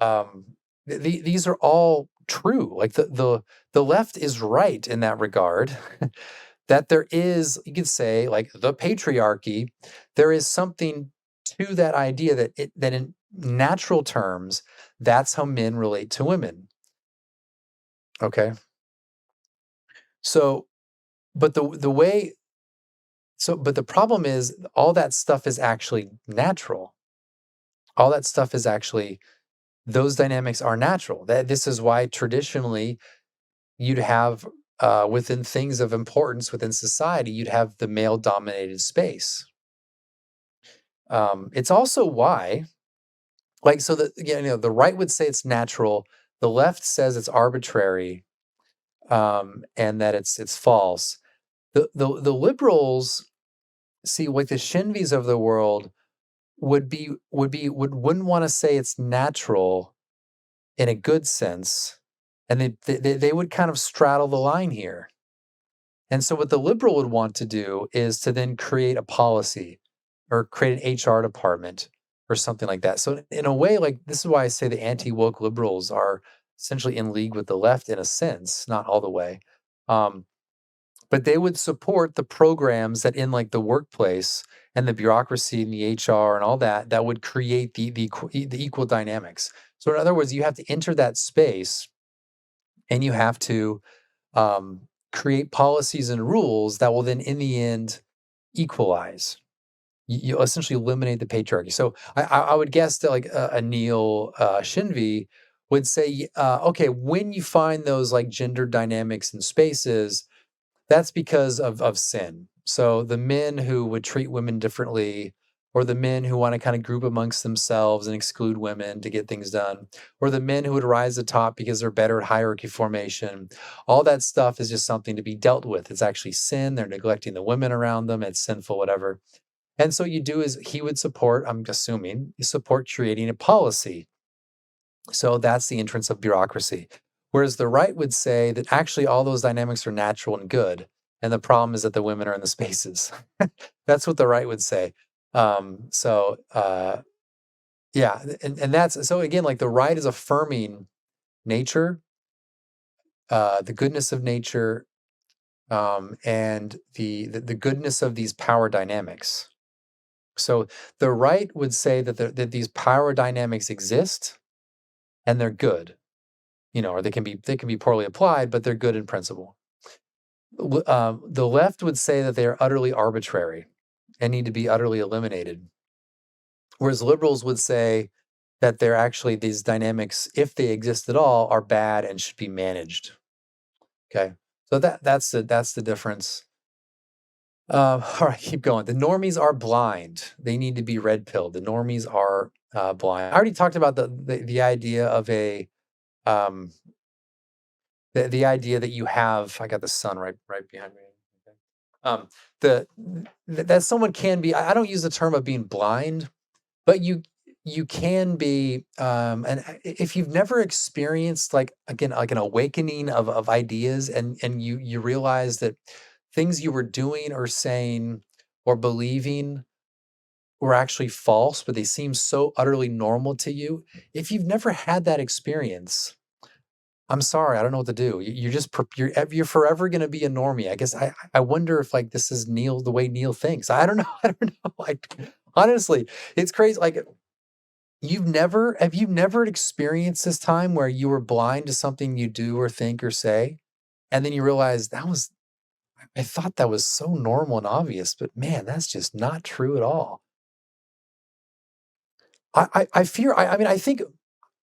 Um, these are all true. Like the left is right in that regard. That there is, you could say, like the patriarchy. There is something to that idea that in natural terms, that's how men relate to women. Okay, so but the way so but the problem is all that stuff is actually natural. All that stuff is actually those dynamics are natural. That this is why traditionally you'd have within things of importance within society, you'd have the male dominated space. It's also why, like, so the the right would say it's natural, the left says it's arbitrary, and that it's false. The liberals see like the Shinvis of the world wouldn't want to say it's natural in a good sense, and they would kind of straddle the line here. And so what the liberal would want to do is to then create a policy or create an HR department or something like that. So in a way, like this is why I say the anti-woke liberals are essentially in league with the left in a sense, not all the way. Um, but they would support the programs that in like the workplace and the bureaucracy and the HR and all that that would create the equal dynamics. So in other words, you have to enter that space and you have to um, create policies and rules that will then, in the end, equalize. You essentially eliminate the patriarchy. So I would guess that like a Neil Shinvi would say, okay, when you find those like gender dynamics in spaces, that's because of sin. So the men who would treat women differently, or the men who want to kind of group amongst themselves and exclude women to get things done, or the men who would rise to the top because they're better at hierarchy formation, all that stuff is just something to be dealt with. It's actually sin. They're neglecting the women around them. It's sinful, whatever. And so you do is he would support, I'm assuming, support creating a policy. So that's the entrance of bureaucracy. Whereas the right would say that actually all those dynamics are natural and good. And the problem is that the women are in the spaces. That's what the right would say. Yeah, and that's so again, like the right is affirming nature, the goodness of nature, and the goodness of these power dynamics. So the right would say that that these power dynamics exist and they're good, or they can be poorly applied, but they're good in principle. The left would say that they are utterly arbitrary and need to be utterly eliminated, whereas liberals would say that they're actually these dynamics, if they exist at all, are bad and should be managed. Okay, so that's the difference. All right, keep going. The normies are blind. They need to be red pilled. The normies are blind. I already talked about the idea of a um, the idea that you have. I got the sun right behind me. Okay. The that someone can be. I don't use the term of being blind, but you can be. And if you've never experienced like again like an awakening of ideas, and you realize that things you were doing or saying or believing were actually false, but they seem so utterly normal to you. If you've never had that experience, I'm sorry, I don't know what to do. You're just you're forever going to be a normie. I guess I wonder if like this is Neil the way Neil thinks. I don't know. I don't know. Like honestly, it's crazy. Like have you never experienced this time where you were blind to something you do or think or say, and then you realize I thought that was so normal and obvious, but man, that's just not true at all. I fear. I mean, I think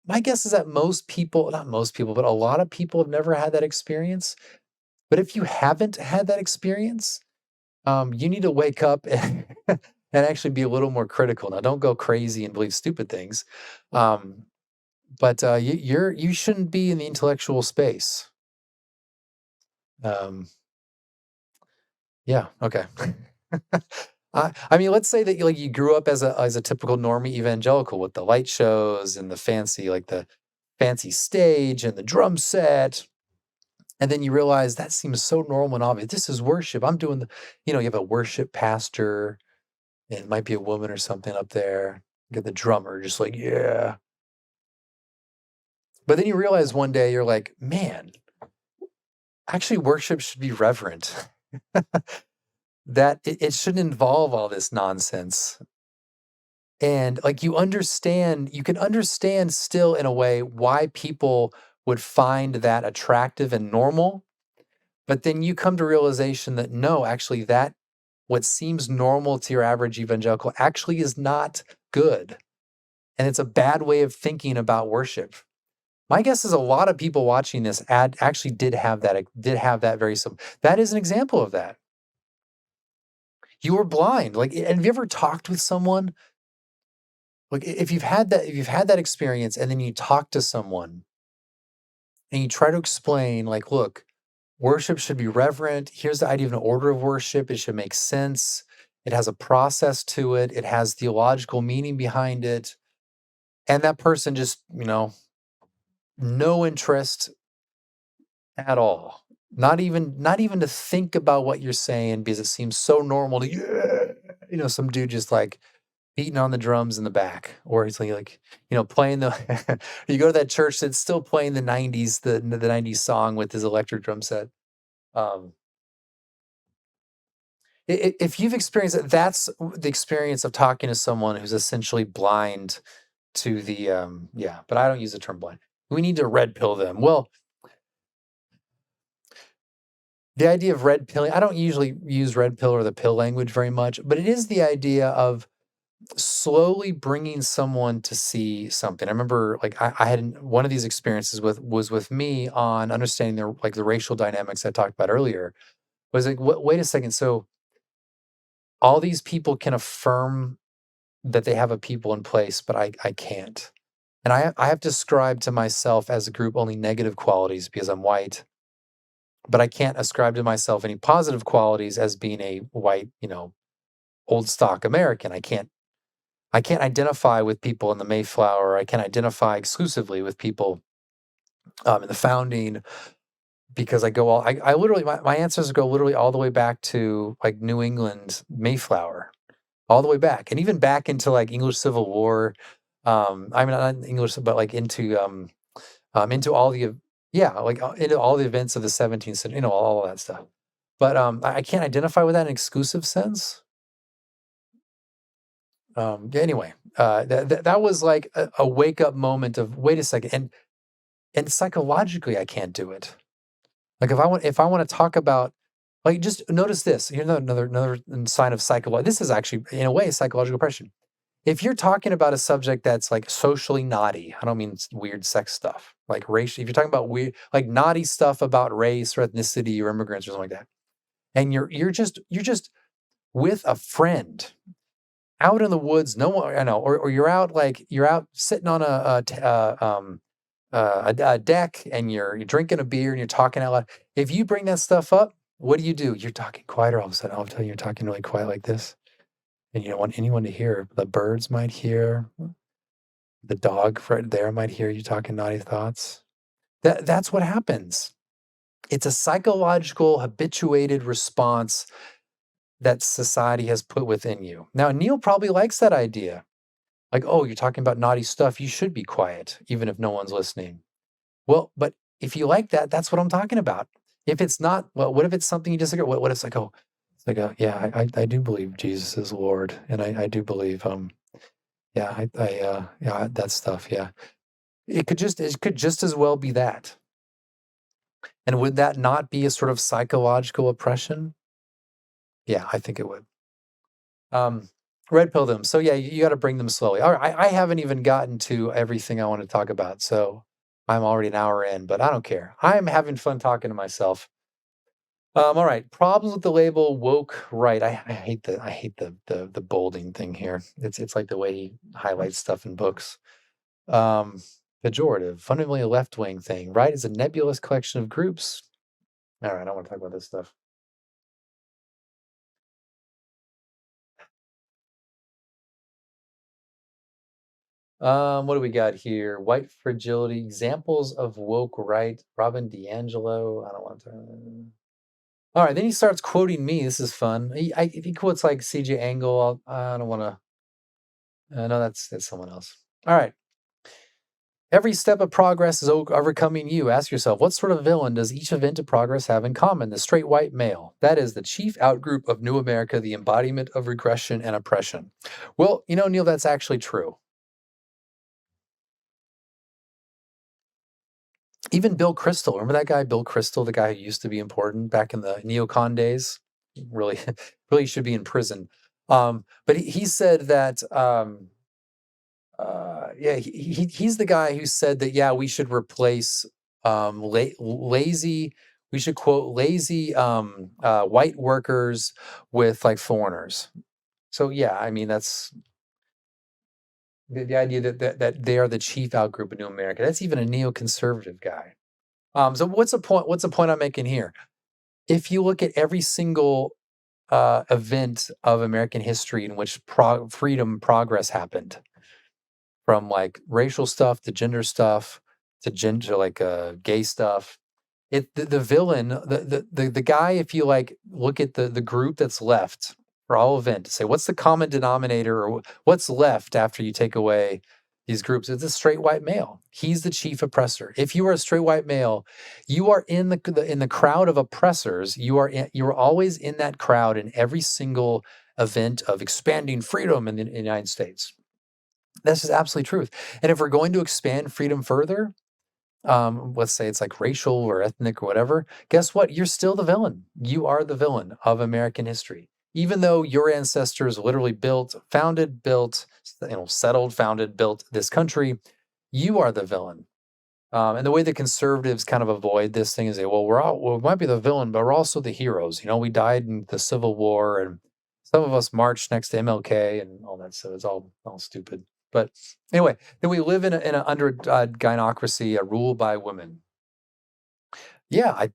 my guess is that most people, not most people, but a lot of people have never had that experience. But if you haven't had that experience, you need to wake up and, and actually be a little more critical. Now, don't go crazy and believe stupid things, um, but you shouldn't be in the intellectual space. Um, Yeah, okay. I mean, let's say that you grew up as a typical normie evangelical with the light shows and the fancy stage and the drum set, and then you realize that seems so normal and obvious. This is worship. I'm doing you have a worship pastor, and it might be a woman or something up there. Get the drummer just like, yeah. But then you realize one day you're like, man, actually worship should be reverent. That it shouldn't involve all this nonsense. And like you can understand still in a way why people would find that attractive and normal, but then you come to realization that no, actually that what seems normal to your average evangelical actually is not good. And it's a bad way of thinking about worship. My guess is a lot of people watching this ad actually did have that very simple. That is an example of that. You were blind. Like, have you ever talked with someone? Like, if you've had that experience and then you talk to someone and you try to explain, like, look, worship should be reverent. Here's the idea of an order of worship. It should make sense. It has a process to it. It has theological meaning behind it. And that person just, no interest at all. Not even to think about what you're saying because it seems so normal to some dude just like beating on the drums in the back, or he's like, playing the you go to that church that's still playing the 90s song with his electric drum set. Um, if you've experienced it, that's the experience of talking to someone who's essentially blind to yeah, but I don't use the term blind. We need to red pill them. Well, the idea of red pilling, I don't usually use red pill or the pill language very much, but it is the idea of slowly bringing someone to see something. I remember, like, I had one of these experiences was with me on understanding the racial dynamics I talked about earlier. Was like, wait a second. So all these people can affirm that they have a people in place, but I can't. And I have described to myself as a group only negative qualities because I'm white, but I can't ascribe to myself any positive qualities as being a white, old stock American. I can't identify with people in the Mayflower. I can't identify exclusively with people in the founding because I literally, my answers go literally all the way back to like New England Mayflower, all the way back, and even back into like English Civil War. I mean, not English, but like into all yeah, like into all the events of the 17th century, all of that stuff. But I can't identify with that in an exclusive sense. Yeah, anyway, that was like a wake up moment of wait a second, and psychologically I can't do it. Like if I want to talk about, like, just notice this. Here's another sign of psychology. This is actually in a way psychological oppression. If you're talking about a subject that's like socially naughty, I don't mean weird sex stuff, like race. If you're talking about weird, like naughty stuff about race or ethnicity or immigrants or something like that, and you're just with a friend out in the woods, no one I know, or you're out sitting on a deck and you're drinking a beer and you're talking out loud. If you bring that stuff up, what do? You're talking quieter all of a sudden. All of a sudden, you're talking really quiet like this, and you don't want anyone to hear. The birds might hear. The dog right there might hear you talking naughty thoughts. That's what happens. It's a psychological habituated response that society has put within you. Now, Neil probably likes that idea. Like, oh, you're talking about naughty stuff. You should be quiet, even if no one's listening. Well, but if you like that, that's what I'm talking about. If it's not, well, what if it's something you disagree? What if it's like, oh, it's like, yeah, I do believe Jesus is Lord, and I do believe, yeah, yeah, that stuff, yeah. It could just as well be that. And would that not be a sort of psychological oppression? Yeah, I think it would. Um, red pill them. So yeah, you got to bring them slowly. All right, I haven't even gotten to everything I want to talk about, so I'm already an hour in, but I don't care. I'm having fun talking to myself. All right. Problems with the label woke right. I hate the bolding thing here. It's like the way he highlights stuff in books. Um, pejorative, fundamentally a left wing thing. Right is a nebulous collection of groups. All right, I don't want to talk about this stuff. What do we got here? White fragility, examples of woke right. Robin DiAngelo. I don't want to. All right, then he starts quoting me. This is fun. He quotes like CJ Angle. I don't want to. No, that's someone else. All right. Every step of progress is overcoming you. Ask yourself, what sort of villain does each event of progress have in common? The straight white male. That is the chief outgroup of New America, the embodiment of regression and oppression. Well, Neil, that's actually true. Even Bill Crystal, remember that guy, Bill Crystal, the guy who used to be important back in the neocon days? Really, really should be in prison. But he said that, yeah, he's the guy who said that, yeah, we should replace lazy, we should quote lazy white workers with like foreigners. So yeah, I mean that's the idea that they are the chief outgroup of New America. That's even a neoconservative guy. So what's the point? What's the point I'm making here? If you look at every single event of American history in which freedom progress happened, from like racial stuff to gender stuff to gender like gay stuff, the villain, the guy, if you like look at the group that's left for all event, say what's the common denominator or what's left after you take away these groups, it's a straight white male. He's the chief oppressor. If you are a straight white male, you are in the crowd of oppressors. You are always in that crowd in every single event of expanding freedom in the United States. This is absolutely truth. And if we're going to expand freedom further, let's say it's like racial or ethnic or whatever, guess what? You're still the villain. You are the villain of American history. Even though your ancestors literally settled, founded, built this country, you are the villain. And the way the conservatives kind of avoid this thing is, well, we might be the villain, but we're also the heroes. We died in the Civil War, and some of us marched next to MLK and all that. So it's all stupid. But anyway, then we live in a under gynocracy, a rule by women. Yeah,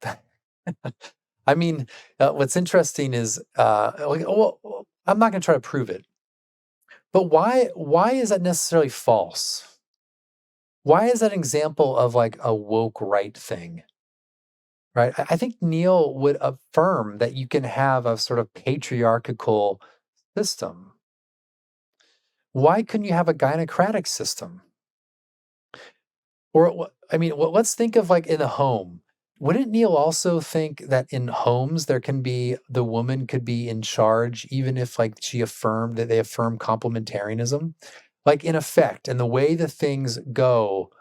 I mean, what's interesting is, well, I'm not going to try to prove it, but why is that necessarily false? Why is that an example of like a woke right thing? Right? I think Neil would affirm that you can have a sort of patriarchal system. Why couldn't you have a gynocratic system? Or I mean, let's think of like in a home. Wouldn't Neil also think that in homes the woman could be in charge, even if like they affirm complementarianism? Like in effect, and the way the things go,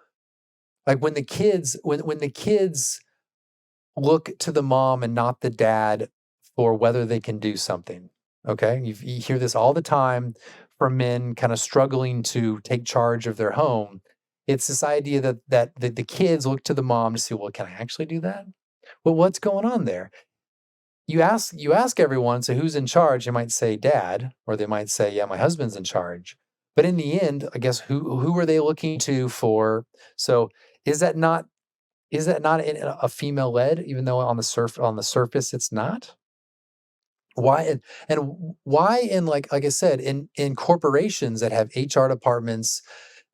like when the kids look to the mom and not the dad for whether they can do something. Okay. You hear this all the time from men kind of struggling to take charge of their home. It's this idea that the kids look to the mom to see, well, can I actually do that? Well, what's going on there? You ask everyone, so who's in charge? They might say dad, or they might say, yeah, my husband's in charge. But in the end, I guess who are they looking to for? So is that not a female led, even though on the surface it's not? Why why in like I said, in corporations that have HR departments,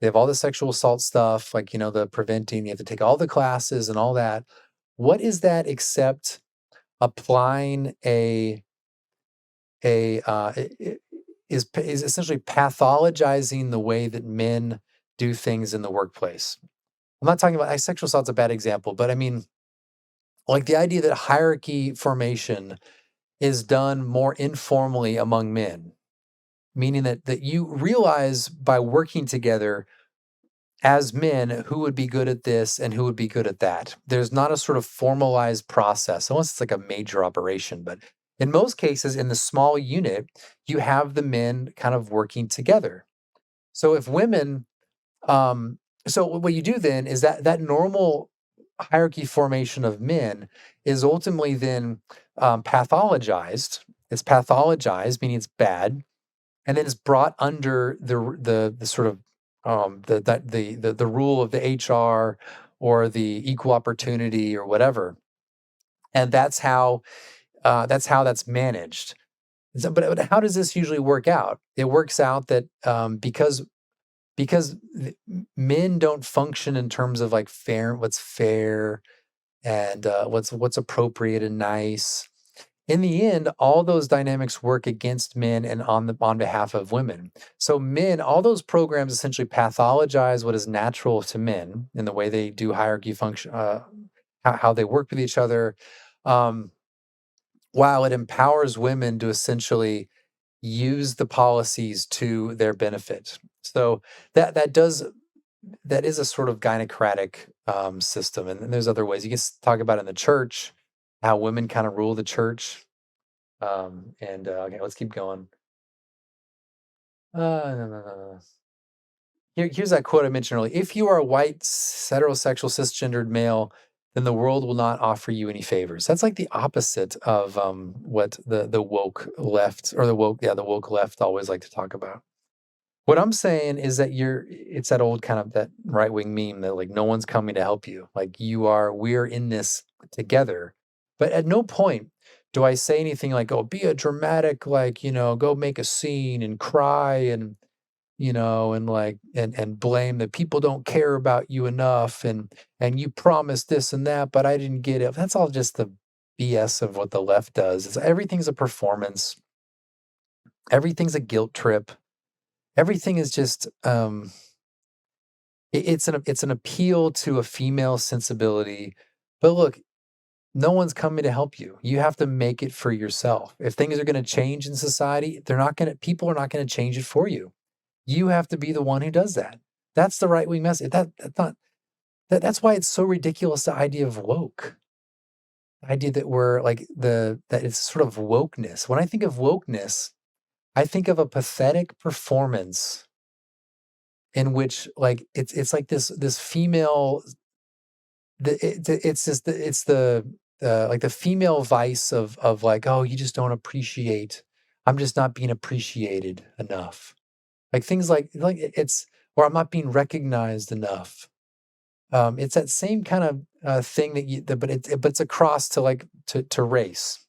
they have all the sexual assault stuff, like the preventing, you have to take all the classes and all that. What is that except applying is essentially pathologizing the way that men do things in the workplace. I'm not talking about sexual assault's a bad example, but I mean like the idea that hierarchy formation is done more informally among men, meaning that you realize by working together as men who would be good at this and who would be good at that. There's not a sort of formalized process, unless it's like a major operation. But in most cases, in the small unit, you have the men kind of working together. So if women, so what you do then is that normal hierarchy formation of men is ultimately then pathologized. It's pathologized, meaning it's bad, and then it's brought under the sort of the rule of the HR or the equal opportunity or whatever, and that's managed. So, but how does this usually work out? It works out that because because men don't function in terms of like what's fair and what's appropriate and nice. In the end, all those dynamics work against men and on behalf of women. So men, all those programs essentially pathologize what is natural to men in the way they do hierarchy function, how they work with each other, um, while it empowers women to essentially use the policies to their benefit. So that is a sort of gynocratic system, and there's other ways you can talk about it in the church, how women kind of rule the church. And okay, let's keep going. No, no, no, no. Here's that quote I mentioned earlier. If you are a white, heterosexual, cisgendered male, then the world will not offer you any favors. That's like the opposite of what the woke left or the woke left always like to talk about. What I'm saying is that it's that old kind of that right wing meme that like no one's coming to help you. Like we're in this together. But at no point do I say anything like, oh, be a dramatic, like, go make a scene and cry and like and blame that people don't care about you enough and you promised this and that, but I didn't get it. That's all just the BS of what the left does. Everything's a performance, everything's a guilt trip. Everything is just it's an appeal to a female sensibility. But look, no one's coming to help you. You have to make it for yourself. If things are going to change in society, people are not going to change it for you. You have to be the one who does that. That's the right wing message. That's why it's so ridiculous, the idea of woke. The idea that we're like that it's sort of wokeness. When I think of wokeness, I think of a pathetic performance in which like it's like this female it's just it's the like the female vice of like, oh, you just don't appreciate, I'm just not being appreciated enough, like things like it's, or I'm not being recognized enough. It's that same kind of thing but it's across to like to race,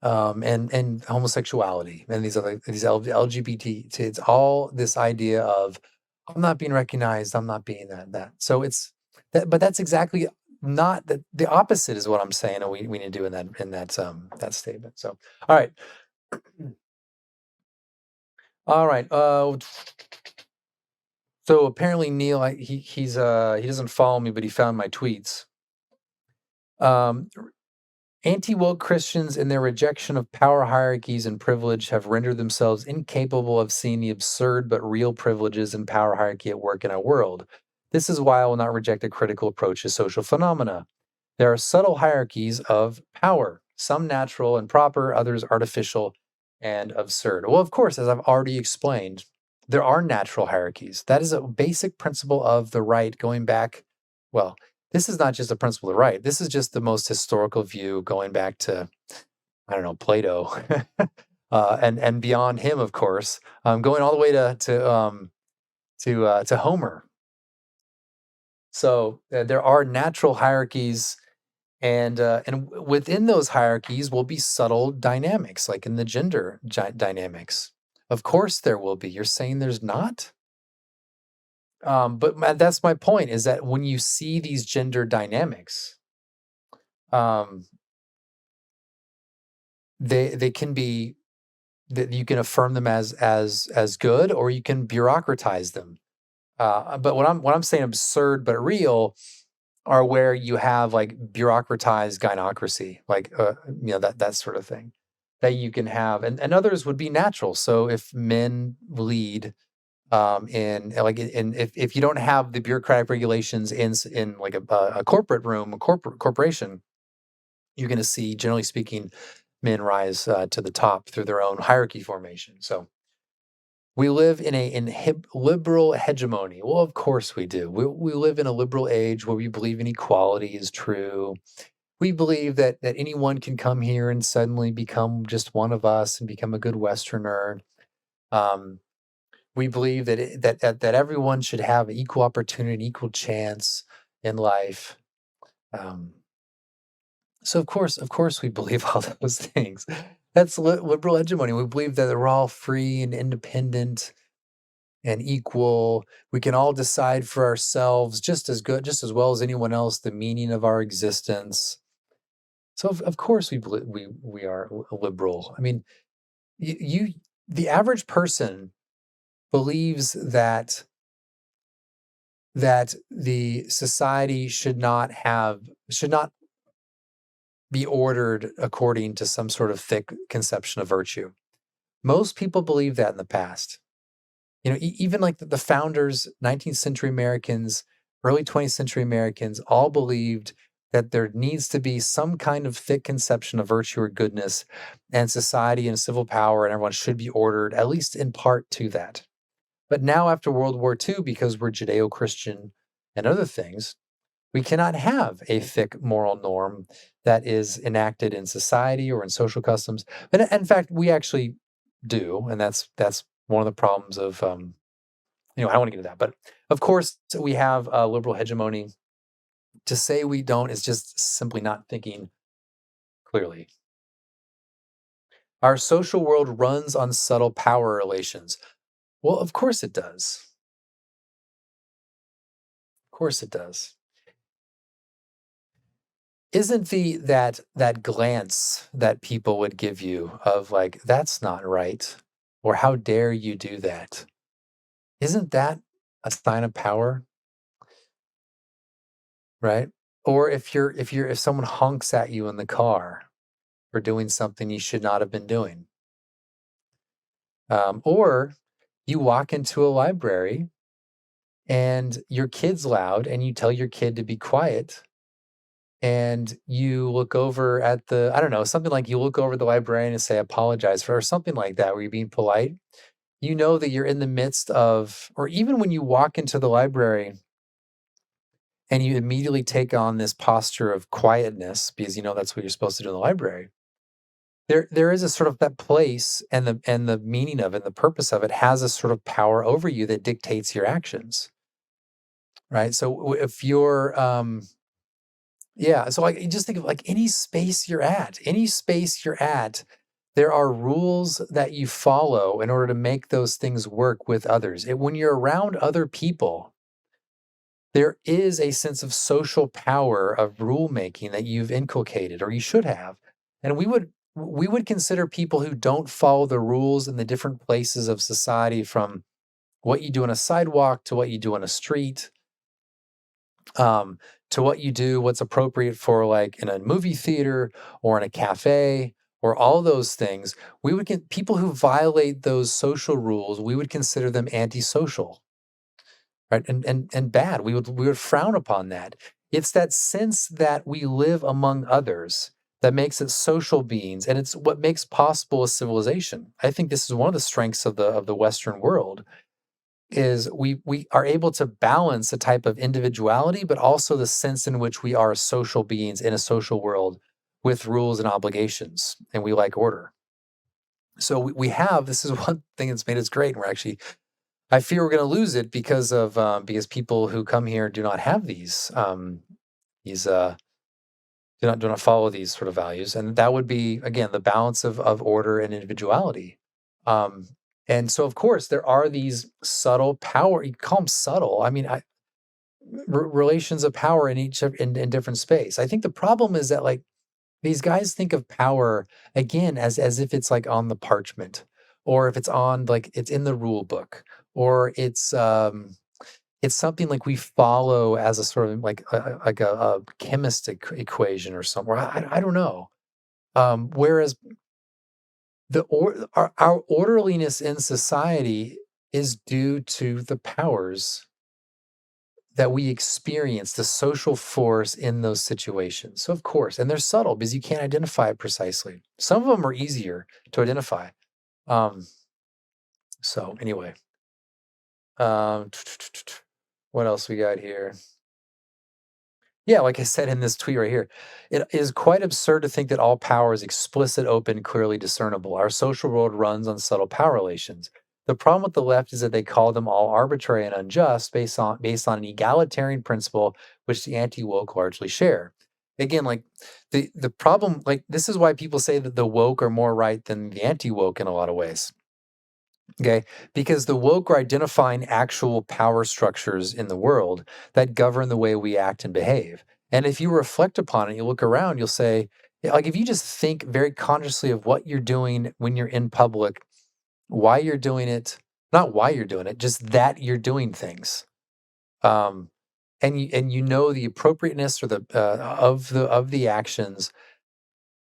and homosexuality and these LGBT. It's all this idea of I'm not being recognized, I'm not being that. So it's that, but that's exactly not the opposite is what I'm saying. And we need to do in that statement. So all right, all right. So apparently Neil, he doesn't follow me, but he found my tweets. Um, Anti-woke Christians in their rejection of power hierarchies and privilege have rendered themselves incapable of seeing the absurd but real privileges and power hierarchy at work in our world. This is why I will not reject a critical approach to social phenomena. There are subtle hierarchies of power, some natural and proper, others artificial and absurd. Well, of course, as I've already explained, there are natural hierarchies. That is a basic principle of the right going back, well, this is not just a principle of the right. This is just the most historical view going back to, I don't know, Plato, and beyond him, of course, going all the way to Homer. So there are natural hierarchies, and within those hierarchies will be subtle dynamics, like in the gender dynamics. Of course, there will be. You're saying there's not? But that's my point, is that when you see these gender dynamics, um, they can be that you can affirm them as good, or you can bureaucratize them. But what I'm saying absurd but real are where you have like bureaucratized gynocracy, like that sort of thing that you can have, and others would be natural. So if men lead if you don't have the bureaucratic regulations in like a corporate room, a corporation, you're going to see, generally speaking, men rise to the top through their own hierarchy formation. So we live in liberal hegemony. Well, of course we do. We live in a liberal age where we believe inequality is true. We believe that anyone can come here and suddenly become just one of us and become a good Westerner. Um, we believe that everyone should have equal opportunity, equal chance in life. Um, so of course, we believe all those things. That's liberal hegemony. We believe that they're all free and independent. and equal. We can all decide for ourselves just as well as anyone else, the meaning of our existence. So of course we are liberal. I mean, you the average person believes that the society should not be ordered according to some sort of thick conception of virtue. Most people believe that in the past. Even like the founders, 19th century Americans, early 20th century Americans, all believed that there needs to be some kind of thick conception of virtue or goodness, and society and civil power and everyone should be ordered, at least in part, to that. But now, after World War II, because we're Judeo Christian and other things, we cannot have a thick moral norm that is enacted in society or in social customs. But in fact, we actually do, and that's one of the problems of I don't want to get into that, but of course we have a liberal hegemony. To say we don't is just simply not thinking clearly. Our social world runs on subtle power relations. Well, of course it does. Of course it does. Isn't that glance that people would give you of like, that's not right, or how dare you do that? Isn't that a sign of power, right? Or if someone honks at you in the car for doing something you should not have been doing, or you walk into a library and your kid's loud and you tell your kid to be quiet, and you look over at I don't know, something like you look over the librarian and say, apologize for, or something like that, where you're being polite. You know that you're in the midst of, or even when you walk into the library and you immediately take on this posture of quietness because you know that's what you're supposed to do in the library. There is a sort of that place, and the meaning of it, the purpose of it has a sort of power over you that dictates your actions, right? So if you're yeah, so like just think of like any space you're at, there are rules that you follow in order to make those things work with others. When you're around other people, there is a sense of social power of rule making that you've inculcated or you should have. And we would consider people who don't follow the rules in the different places of society, from what you do on a sidewalk to what you do on a street, um, to what you do, what's appropriate for like in a movie theater or in a cafe or all those things. We would get people who violate those social rules, we would consider them antisocial, right? And bad. We would frown upon that. It's that sense that we live among others that makes it social beings, and it's what makes possible a civilization. I think this is one of the strengths of the Western world, is we are able to balance a type of individuality, but also the sense in which we are social beings in a social world with rules and obligations, and we like order. So we have this is one thing that's made us great. And I fear we're going to lose it because people who come here do not have these do not follow these sort of values, and that would be again the balance of order and individuality. Um, and so, of course, there are these subtle power. You call them subtle. I mean, relations of power in different space. I think the problem is that like these guys think of power again as if it's like on the parchment, or if it's on like it's in the rule book, or it's something like we follow as a sort of like a chemist equation or something. I don't know. Whereas our orderliness in society is due to the powers that we experience, the social force in those situations. So of course, and they're subtle because you can't identify it precisely. Some of them are easier to identify. Um, so anyway, um, what else we got here? Yeah, like I said in this tweet right here, it is quite absurd to think that all power is explicit, open, clearly discernible. Our social world runs on subtle power relations. The problem with the left is that they call them all arbitrary and unjust based on an egalitarian principle which the anti-woke largely share. Again, like the problem, like this is why people say that the woke are more right than the anti-woke in a lot of ways. Okay. Because the woke are identifying actual power structures in the world that govern the way we act and behave. And if you reflect upon it, you look around, you'll say, yeah, like if you just think very consciously of what you're doing when you're in public, why you're doing it, not why you're doing it, just that you're doing things. Um, and you know the appropriateness or the of the actions,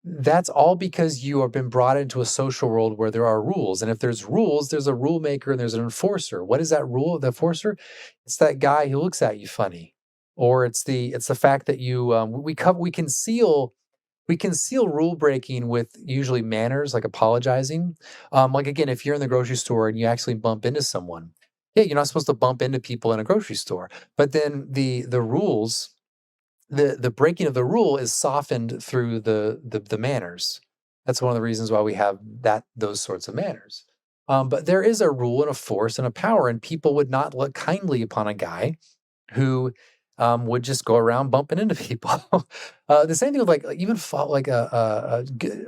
that's all because you have been brought into a social world where there are rules. And if there's rules, there's a rule maker and there's an enforcer. What is that rule? The enforcer? It's that guy who looks at you funny. Or it's the fact that you we conceal rule breaking with usually manners like apologizing. Like again, if you're in the grocery store and you actually bump into someone, yeah, you're not supposed to bump into people in a grocery store. But then the rules, the breaking of the rule is softened through the manners. That's one of the reasons why we have those sorts of manners. But there is a rule and a force and a power, and people would not look kindly upon a guy who would just go around bumping into people. The same thing with like even like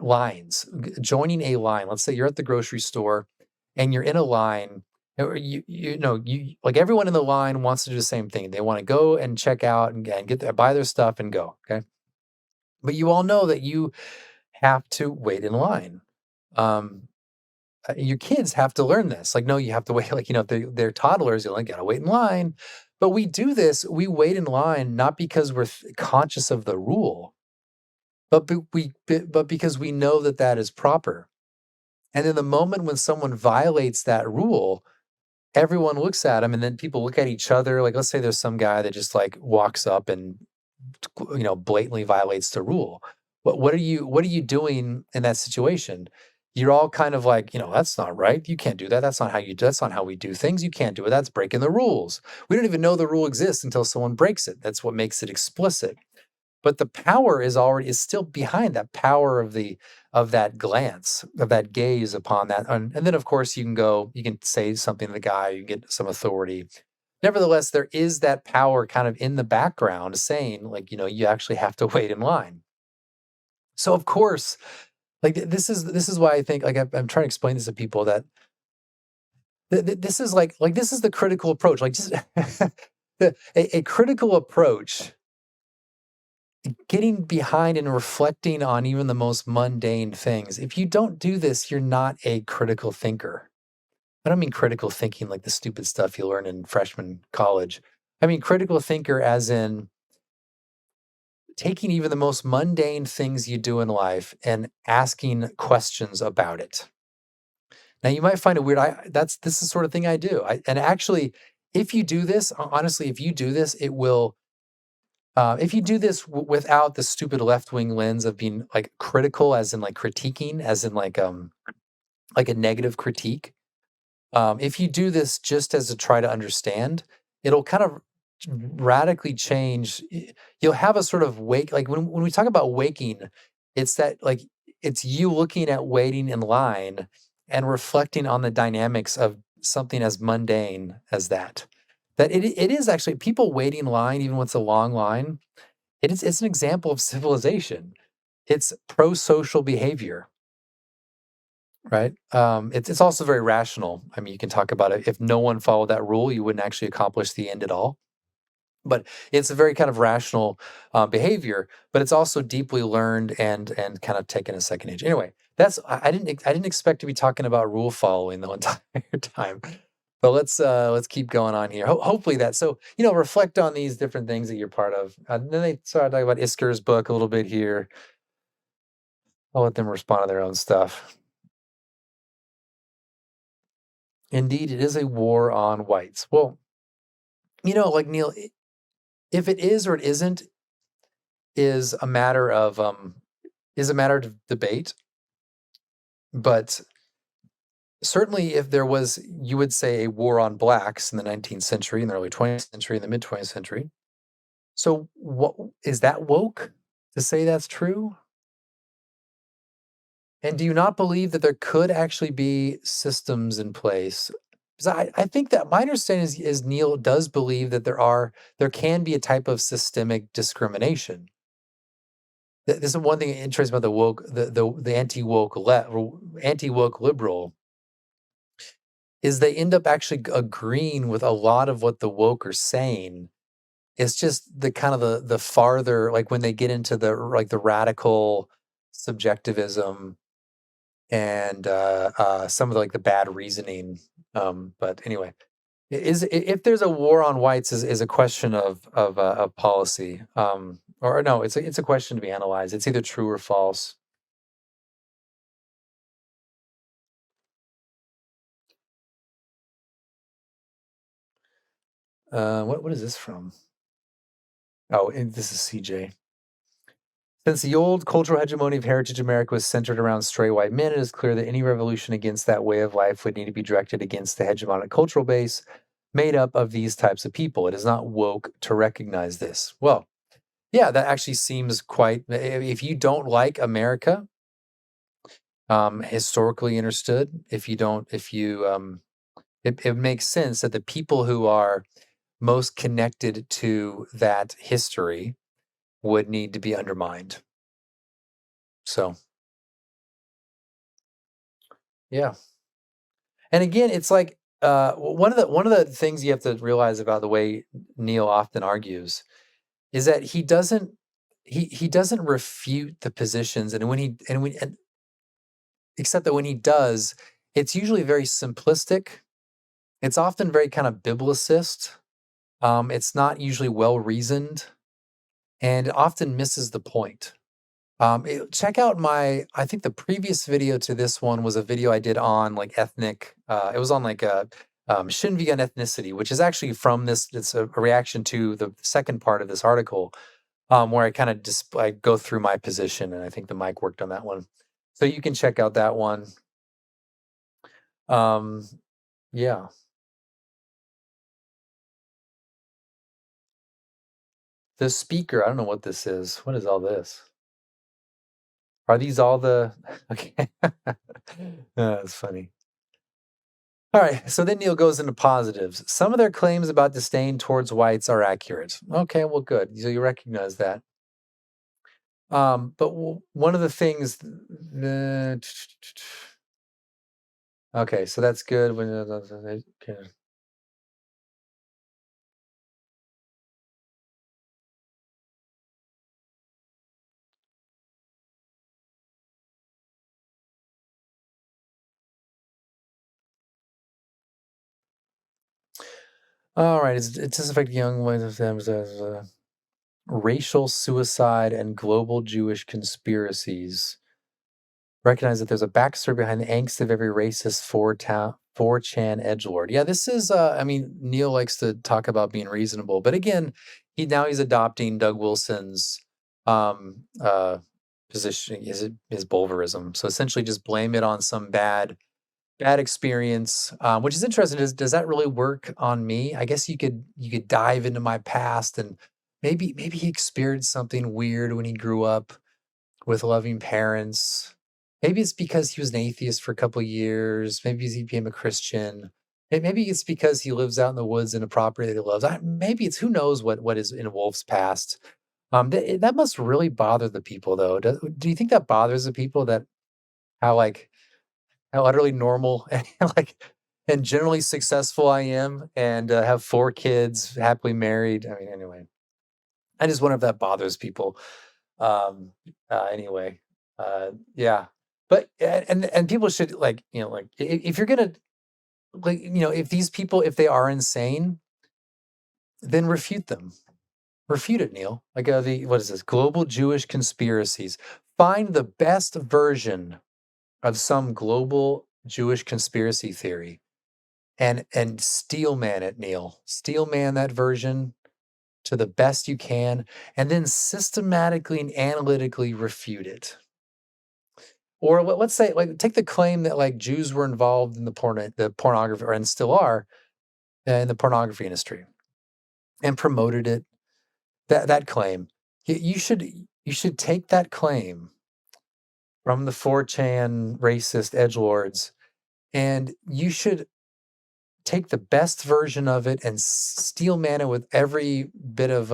lines, joining a line. Let's say you're at the grocery store and you're in a line. Or you know you like everyone in the line wants to do the same thing. They want to go and check out and get there, buy their stuff and go. Okay, but you all know that you have to wait in line. Um, your kids have to learn this. Like, no, you have to wait. Like, if they're toddlers, you only got to wait in line. But we do this. We wait in line not because we're conscious of the rule, but because we know that that is proper. And in the moment when someone violates that rule, everyone looks at him, and then people look at each other. Like, let's say there's some guy that just like walks up and blatantly violates the rule. What are you doing in that situation? You're all kind of like, that's not right. You can't do that. That's not how we do things. You can't do it. That's breaking the rules. We don't even know the rule exists until someone breaks it. That's what makes it explicit. But the power is still behind that power of that glance, of that gaze upon that. And then of course you can say something to the guy, you get some authority. Nevertheless, there is that power kind of in the background saying, like, you actually have to wait in line. So of course, like this is why I think like I'm trying to explain this to people that this is like this is the critical approach. Like just a critical approach, getting behind and reflecting on even the most mundane things. If you don't do this, you're not a critical thinker. I don't mean critical thinking like the stupid stuff you learn in freshman college. I mean critical thinker as in taking even the most mundane things you do in life and asking questions about it. Now you might find it weird. This is the sort of thing I do. And actually, if you do this, honestly, if you do this, it will. If you do this without the stupid left wing lens of being like critical, as in like critiquing, as in like a negative critique. If you do this just as to try to understand, it'll kind of radically change. You'll have a sort of wake, like when we talk about waking, it's that like it's you looking at waiting in line and reflecting on the dynamics of something as mundane as that. That it is actually people waiting in line, even when it's a long line. It's an example of civilization. It's pro-social behavior, right? It's also very rational. I mean, you can talk about it. If no one followed that rule, you wouldn't actually accomplish the end at all. But it's a very kind of rational behavior, but it's also deeply learned and kind of taken a second age. Anyway, I didn't expect to be talking about rule following the entire time. But let's keep going on here. Hopefully that so reflect on these different things that you're part of. Then they started talking about Isker's book a little bit here. I'll let them respond to their own stuff. Indeed, it is a war on whites. Well, like Neil, if it is or it isn't, is a matter of debate. But certainly, if there was, you would say, a war on blacks in the 19th century, in the early 20th century, in the mid 20th century. So, what is that woke to say that's true? And do you not believe that there could actually be systems in place? Because I think that my understanding is Neil does believe that there can be a type of systemic discrimination. This is one thing interesting about the woke, the anti woke liberal. is they end up actually agreeing with a lot of what the woke are saying. It's just the kind of the farther, like when they get into the like the radical subjectivism and some of the, like the bad reasoning. But anyway, if there's a war on whites is a question of policy, or no, it's a question to be analyzed. It's either true or false. What is this from? Oh, and this is CJ. Since the old cultural hegemony of heritage America was centered around stray white men, it is clear that any revolution against that way of life would need to be directed against the hegemonic cultural base made up of these types of people. It is not woke to recognize this. Well, yeah, that actually seems quite. If you don't like America, historically understood, it makes sense that the people who are most connected to that history would need to be undermined. So, yeah. And again, it's like one of the things you have to realize about the way Neil often argues is that he doesn't refute the positions, and except that when he does, it's usually very simplistic. It's often very kind of biblicist. It's not usually well reasoned, and it often misses the point. Check out I think the previous video to this one was a video I did on like ethnic. It was on like a Shin vegan ethnicity, which is actually from this. It's a reaction to the second part of this article, where I kind of just I go through my position, and I think the mic worked on that one. So you can check out that one. Um, yeah. The speaker, I don't know what this is. What is all this? Are these all the okay? That's funny. All right, so then Neil goes into positives. Some of their claims about disdain towards whites are accurate. Okay, well, good. So you recognize that. But one of the things, okay, so that's good. Okay. All right, it does affect young ones of them as racial suicide and global Jewish conspiracies. Recognize that there's a backstory behind the angst of every racist 4chan edgelord. Yeah, this is I mean, Neil likes to talk about being reasonable, but again, he's adopting Doug Wilson's positioning, his bulverism. So essentially just blame it on some bad experience, which is interesting. Does that really work on me? I guess you could dive into my past and maybe he experienced something weird when he grew up with loving parents. Maybe it's because he was an atheist for a couple years. Maybe he became a Christian. Maybe it's because he lives out in the woods in a property that he loves. Maybe it's who knows what is in Wolf's past. That must really bother the people, though. Do you think that bothers the people that how like how utterly normal and like and generally successful I am, and have 4 kids, happily married? I mean, anyway, I just wonder if that bothers people. Anyway, yeah, but and people should like like if you're gonna like if these people if they are insane, then refute them. Refute it, Neil. Like the what is this? Global Jewish conspiracies. Find the best version of some global Jewish conspiracy theory and steelman it, Neil. Steelman that version to the best you can, and then systematically and analytically refute it. Or let's say, like, take the claim that like Jews were involved in the pornography, or and still are in the pornography industry, and promoted it. That claim, you should take that claim from the 4chan racist edgelords, and you should take the best version of it and steelman it with every bit of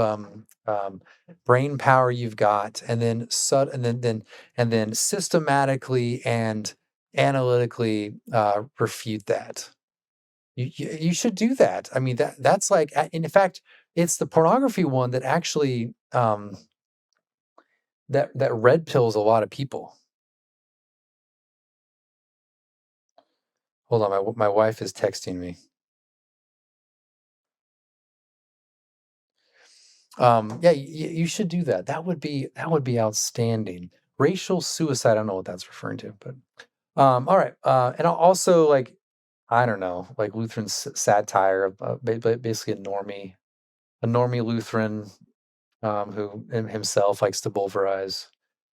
brain power you've got, and then and then systematically and analytically refute that. You should do that. I mean, that's like, in fact, it's the pornography one that actually that red pills a lot of people. Hold on, my wife is texting me. Yeah, you should do that. That would be outstanding. Racial suicide. I don't know what that's referring to, but all right. And also like I don't know, like Lutheran satire, basically a normie Lutheran who himself likes to pulverize.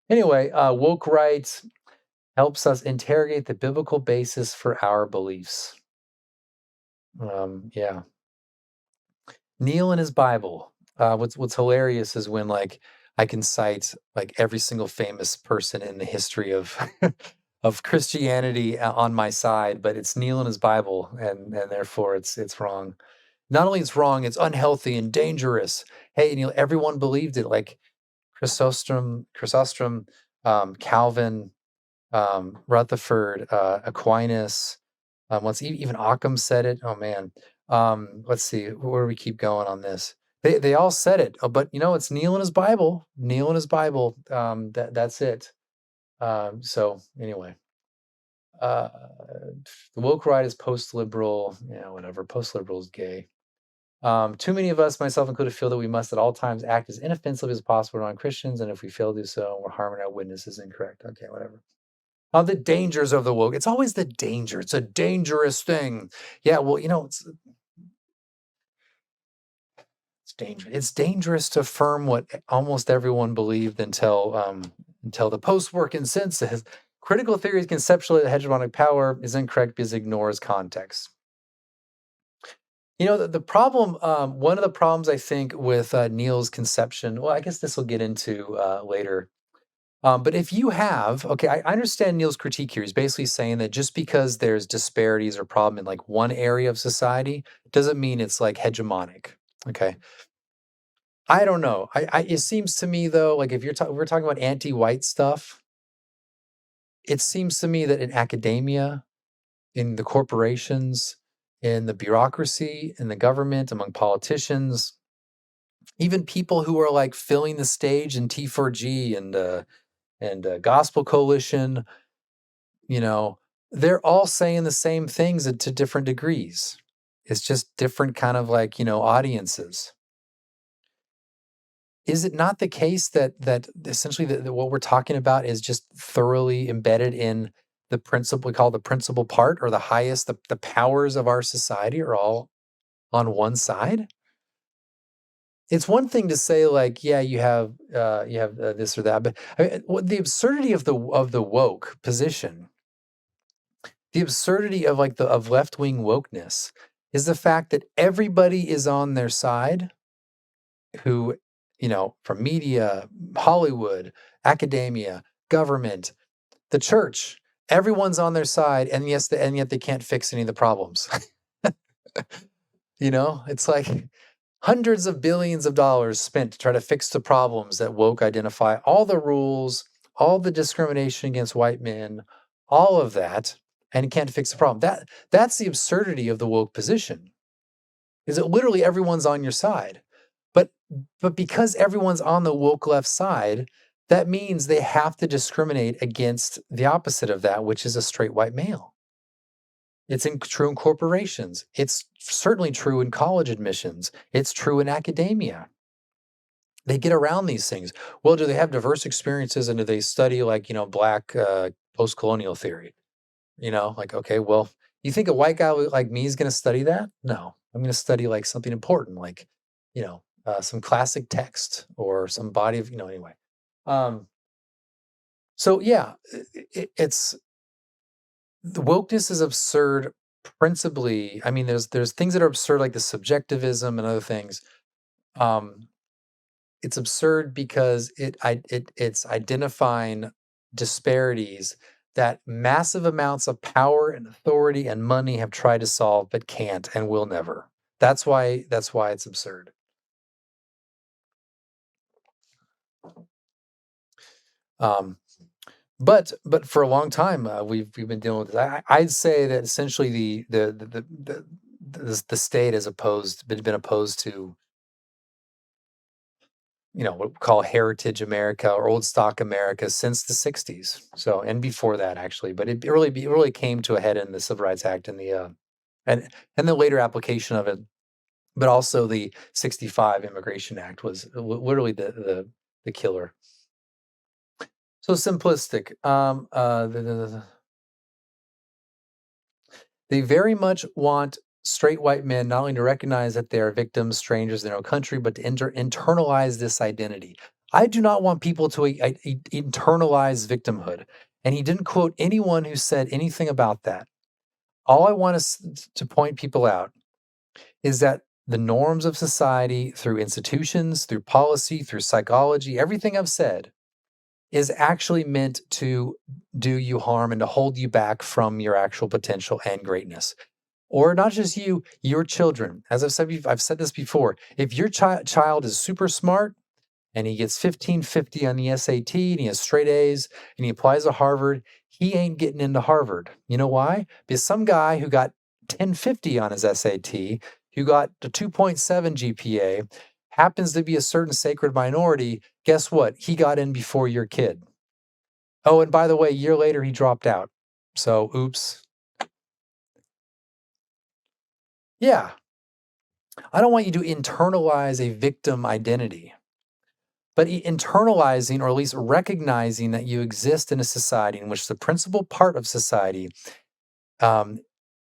Anyway, woke rights helps us interrogate the biblical basis for our beliefs. Yeah. Neil in his Bible. What's hilarious is when like I can cite like every single famous person in the history of of Christianity on my side, but it's Neil in his Bible, and therefore it's wrong. Not only it's wrong, it's unhealthy and dangerous. Hey, Neil, everyone believed it. Like Chrysostom, Calvin, Rutherford, Aquinas. Let's even Occam said it. Oh man. Let's see where do we keep going on this. They all said it, but it's Neil in his Bible. Neil in his Bible. That's it. So anyway, uh, the woke right is post-liberal. Yeah, whatever. Post-liberal is gay. Too many of us, myself included, feel that we must at all times act as inoffensively as possible to non-Christians, and if we fail to do so, we're harming our witnesses. Incorrect. Okay, whatever. The dangers of the woke. It's always the danger. It's a dangerous thing. Yeah, well, it's dangerous. It's dangerous to affirm what almost everyone believed until the post-war consensus. Critical theories conceptually the hegemonic power is incorrect because it ignores context. The problem, one of the problems I think with Neil's conception, well, I guess this will get into later. But if you have, okay, I understand Neil's critique here. He's basically saying that just because there's disparities or problem in like one area of society doesn't mean it's like hegemonic. Okay. I don't know. It seems to me though, like if we're talking about anti-white stuff, it seems to me that in academia, in the corporations, in the bureaucracy, in the government, among politicians, even people who are like filling the stage in T4G and Gospel Coalition, you know, they're all saying the same things to different degrees. It's just different kind of like, audiences. Is it not the case that essentially that what we're talking about is just thoroughly embedded in the principle we call the principal part or the highest, the powers of our society are all on one side? It's one thing to say like, yeah, you have this or that, but I mean, the absurdity of the woke position, the absurdity of like the of left wing wokeness, is the fact that everybody is on their side who, from media, Hollywood, academia, government, the church, everyone's on their side, and yes, and yet they can't fix any of the problems. It's like hundreds of billions of dollars spent to try to fix the problems that woke identify, all the rules, all the discrimination against white men, all of that, and can't fix the problem. That's the absurdity of the woke position. Is that literally everyone's on your side. But but because everyone's on the woke left side, that means they have to discriminate against the opposite of that, which is a straight white male. It's true in corporations. It's certainly true in college admissions. It's true in academia. They get around these things. Well, do they have diverse experiences and do they study like, black post-colonial theory? Like, okay, well, you think a white guy like me is going to study that? No, I'm going to study like something important, like, some classic text or some body of, anyway. Um, so yeah, it's the wokeness is absurd principally. I mean, there's things that are absurd like the subjectivism and other things. Um, it's absurd because it's identifying disparities that massive amounts of power and authority and money have tried to solve but can't and will never. That's why it's absurd. Um, but for a long time we've been dealing with this. I'd say that essentially the the state has been opposed to, what we call heritage America or old stock America since the 60s. So, and before that actually, but it really came to a head in the Civil Rights Act and and the later application of it, but also the 65 Immigration Act was literally the killer. So simplistic. They very much want straight white men not only to recognize that they are victims, strangers in their own country, but to internalize this identity. I do not want people to internalize victimhood. And he didn't quote anyone who said anything about that. All I want to point people out is that the norms of society, through institutions, through policy, through psychology, everything I've said is actually meant to do you harm and to hold you back from your actual potential and greatness. Or not just you, your children. As I've said this before. If your child is super smart and he gets 1550 on the SAT and he has straight A's and he applies to Harvard, he ain't getting into Harvard. You know why? Because some guy who got 1050 on his SAT, who got a 2.7 GPA, happens to be a certain sacred minority. Guess what? He got in before your kid. Oh, and by the way, a year later, he dropped out. So, oops. Yeah. I don't want you to internalize a victim identity, but internalizing or at least recognizing that you exist in a society in which the principal part of society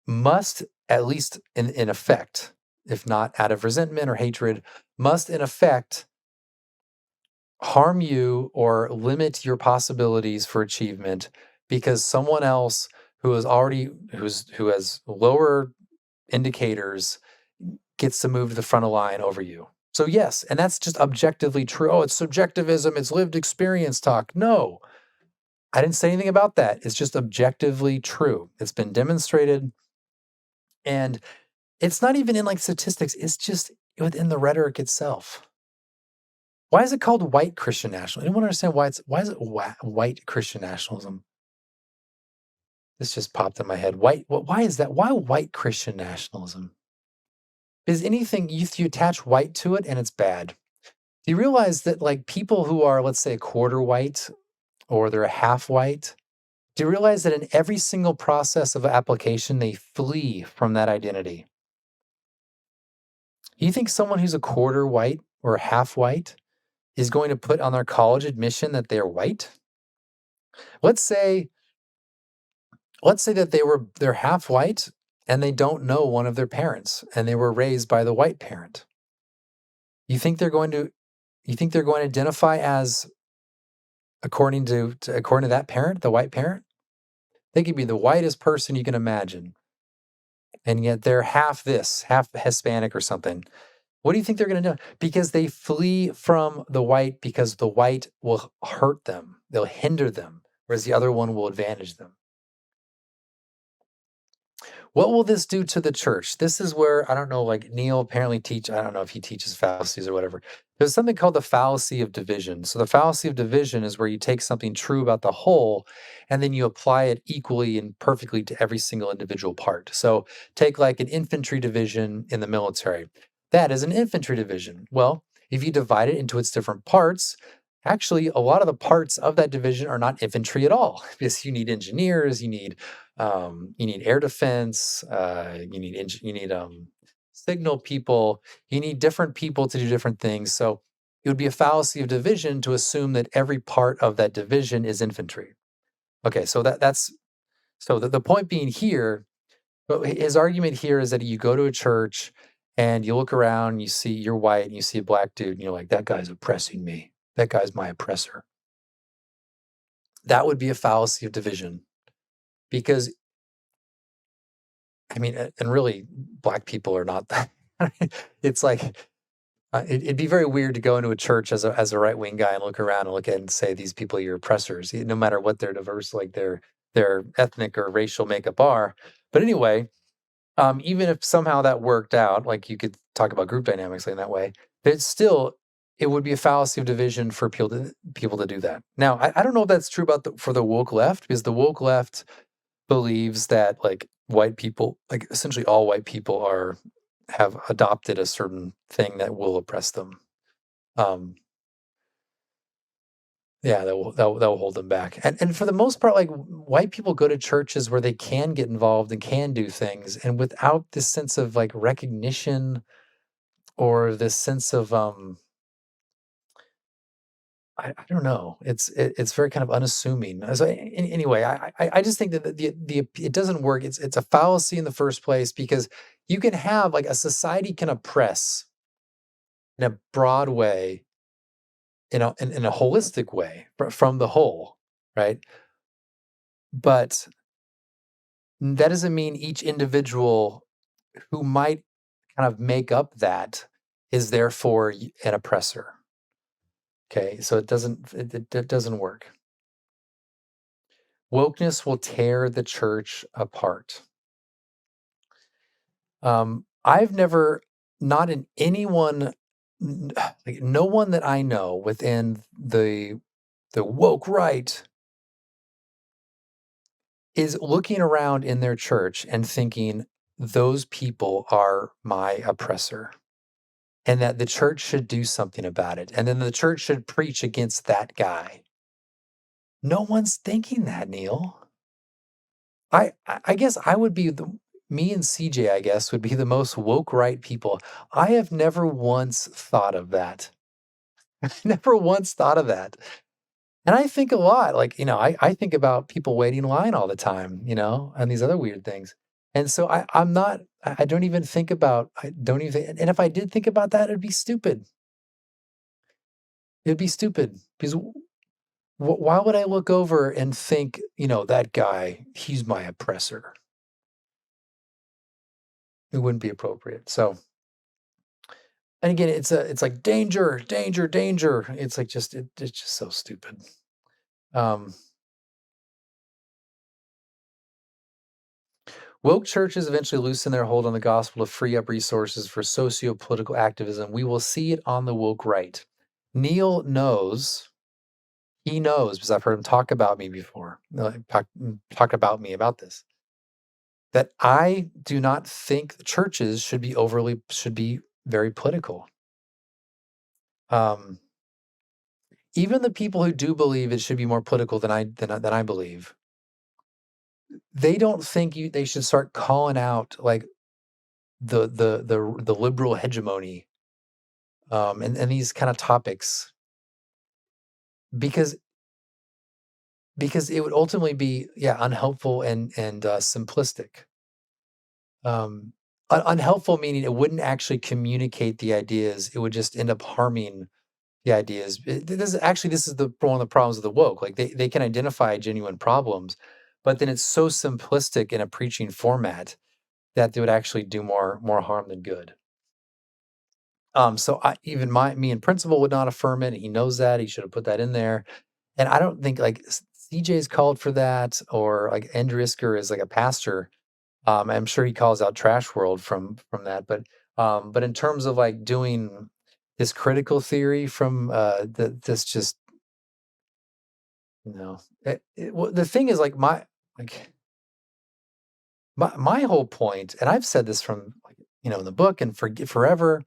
must, at least in effect, if not out of resentment or hatred, must in effect harm you or limit your possibilities for achievement because someone else who has lower indicators gets to move to the front of the line over you. So yes, and that's just objectively true. Oh, it's subjectivism, it's lived experience talk. No, I didn't say anything about that. It's just objectively true. It's been demonstrated. And it's not even in like statistics, it's just within the rhetoric itself. Why is it called white Christian nationalism? Anyone understand why is it white Christian nationalism? This just popped in my head. Why is that? Why white Christian nationalism? Is anything you attach white to it and it's bad. Do you realize that like people who are, let's say, a quarter white or they're a half white, do you realize that in every single process of application, they flee from that identity? You think someone who's a quarter white or a half white is going to put on their college admission that they're white? Let's say that they're half white and they don't know one of their parents and they were raised by the white parent. You think they're going to identify as according to that parent, the white parent? They could be the whitest person you can imagine. And yet they're half this, half Hispanic or something. What do you think they're going to do? Because they flee from the white because the white will hurt them. They'll hinder them, whereas the other one will advantage them. What will this do to the church? This is where, I don't know, like Neil apparently I don't know if he teaches fallacies or whatever. There's something called the fallacy of division. So the fallacy of division is where you take something true about the whole and then you apply it equally and perfectly to every single individual part. So take like an infantry division in the military. That is an infantry division. Well, if you divide it into its different parts, actually a lot of the parts of that division are not infantry at all because you need engineers, you need air defense, you need signal people, you need different people to do different things. So it would be a fallacy of division to assume that every part of that division is infantry. Okay, so the point being here, but his argument here is that you go to a church and you look around, you see you're white and you see a black dude, and you're like, that guy's oppressing me. That guy's my oppressor. That would be a fallacy of division. Because, I mean, and really, black people are not that. It's like, it'd be very weird to go into a church as a right wing guy and look around and look at it and say these people are your oppressors, no matter what their diverse, like their ethnic or racial makeup are. But anyway, even if somehow that worked out, like you could talk about group dynamics in that way, it would be a fallacy of division for people to do that. Now, I don't know if that's true for the woke left, because the woke left believes that like white people, like essentially all white people, are have adopted a certain thing that will oppress them. Um, yeah, that will hold them back. And for the most part, like white people go to churches where they can get involved and can do things, and without this sense of like recognition or this sense of I don't know. It's very kind of unassuming. So anyway, I just think that the it doesn't work. It's a fallacy in the first place because you can have like a society can oppress in a broad way, in a holistic way from the whole, right? But that doesn't mean each individual who might kind of make up that is therefore an oppressor. Okay, so it doesn't work. Wokeness will tear the church apart. I've never, not in anyone, like no one that I know within the woke right is looking around in their church and thinking those people are my oppressor and that the church should do something about it. And then the church should preach against that guy. No one's thinking that, Neil. I guess I would be the me and CJ, I guess, would be the most woke right people. I have never once thought of that. Never once thought of that. And I think a lot, like, I think about people waiting in line all the time, and these other weird things. And so I'm not, I don't even think about, I don't even, and if I did think about that, it'd be stupid. It'd be stupid because why would I look over and think, that guy, he's my oppressor? It wouldn't be appropriate. So, and again, it's like danger, danger, danger. It's like it's just so stupid. Um, Woke churches eventually loosen their hold on the gospel to free up resources for socio-political activism. We will see it on the woke right. Neil knows, he knows because I've heard him talk about me before, talk about me about this, that I do not think the churches should be very political. Um, Even the people who do believe it should be more political than I believe, they don't think they should start calling out like the liberal hegemony, and these kind of topics because it would ultimately be, yeah, unhelpful and simplistic. Unhelpful meaning it wouldn't actually communicate the ideas. It would just end up harming the ideas. This is the one of the problems of the woke. Like they can identify genuine problems, but then it's so simplistic in a preaching format that they would actually do more harm than good. So even me in principle would not affirm it. He knows that. He should have put that in there. And I don't think like CJ's called for that, or like Andrew Isker is like a pastor. I'm sure he calls out Trash World from that, but in terms of like doing this critical theory from this just well, the thing is like like my whole point, and I've said this from like in the book and forever,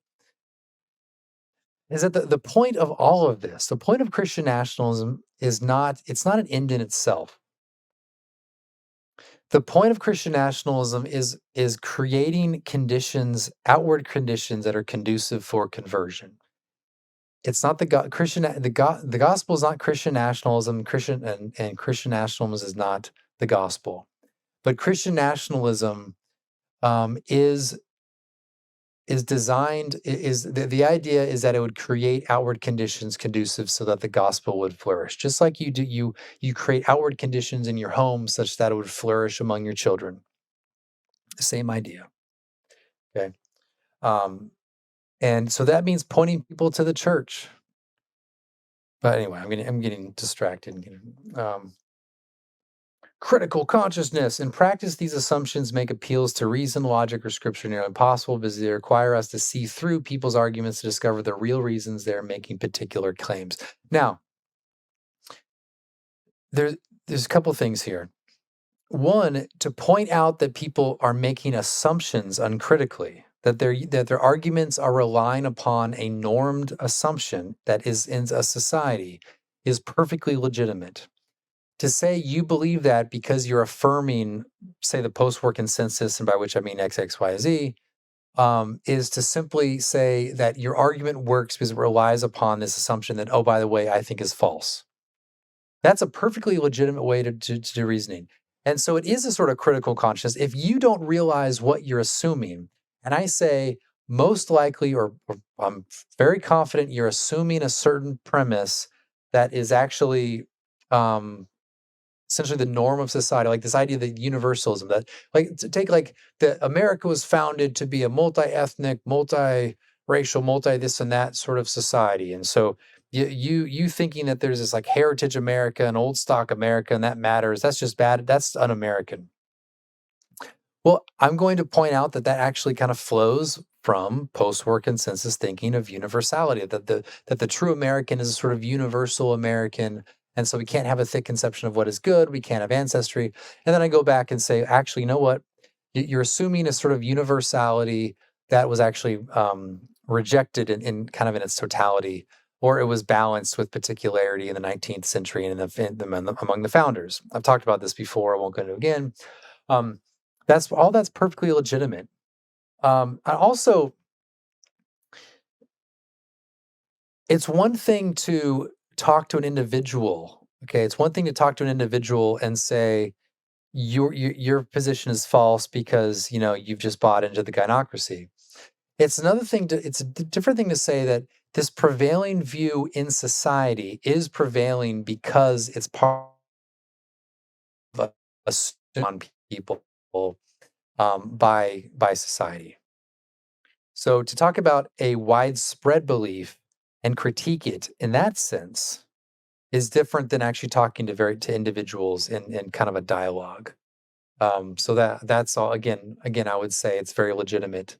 is that the point of all of this, the point of Christian nationalism is not, it's not an end in itself. The point of Christian nationalism is creating conditions, outward conditions that are conducive for conversion. It's not the gospel is not Christian nationalism. Christian nationalism is not the gospel. But Christian nationalism is designed is the idea is that it would create outward conditions conducive so that the gospel would flourish. Just like you create outward conditions in your home such that it would flourish among your children. Same idea. Okay. Um, and so that means pointing people to the church. But anyway, I'm getting distracted. Critical consciousness. In practice, these assumptions make appeals to reason, logic, or scripture nearly impossible because they require us to see through people's arguments to discover the real reasons they're making particular claims. Now, there's a couple things here. One, to point out that people are making assumptions uncritically, that their arguments are relying upon a normed assumption that is in a society is perfectly legitimate. To say you believe that because you're affirming, say, the post-war consensus, and by which I mean X, X, Y, Z, is to simply say that your argument works because it relies upon this assumption that, oh, by the way, I think is false. That's a perfectly legitimate way to do reasoning. And so it is a sort of critical consciousness. If you don't realize what you're assuming, and I say most likely, or I'm very confident you're assuming a certain premise that is actually um, essentially the norm of society, like this idea that universalism, that like to take like the America was founded to be a multi-ethnic, multi-racial, multi this and that sort of society. And so you thinking that there's this like heritage America and old stock America and that matters, that's just bad. That's un-American. Well, I'm going to point out that that actually kind of flows from post-war consensus thinking of universality, that the true American is a sort of universal American, and so we can't have a thick conception of what is good. We can't have ancestry. And then I go back and say, actually, you know what? You're assuming a sort of universality that was actually rejected in kind of in its totality, or it was balanced with particularity in the 19th century and among the founders. I've talked about this before. I won't go into it again. Um, that's perfectly legitimate. I also, it's one thing to talk to an individual. Okay, it's one thing to talk to an individual and say your position is false because you've just bought into the gynocracy. It's another thing to it's a different thing to say that this prevailing view in society is prevailing because it's part of a on people by society. So to talk about a widespread belief and critique it in that sense is different than actually talking to individuals in kind of a dialogue. So that's all. Again, I would say it's very legitimate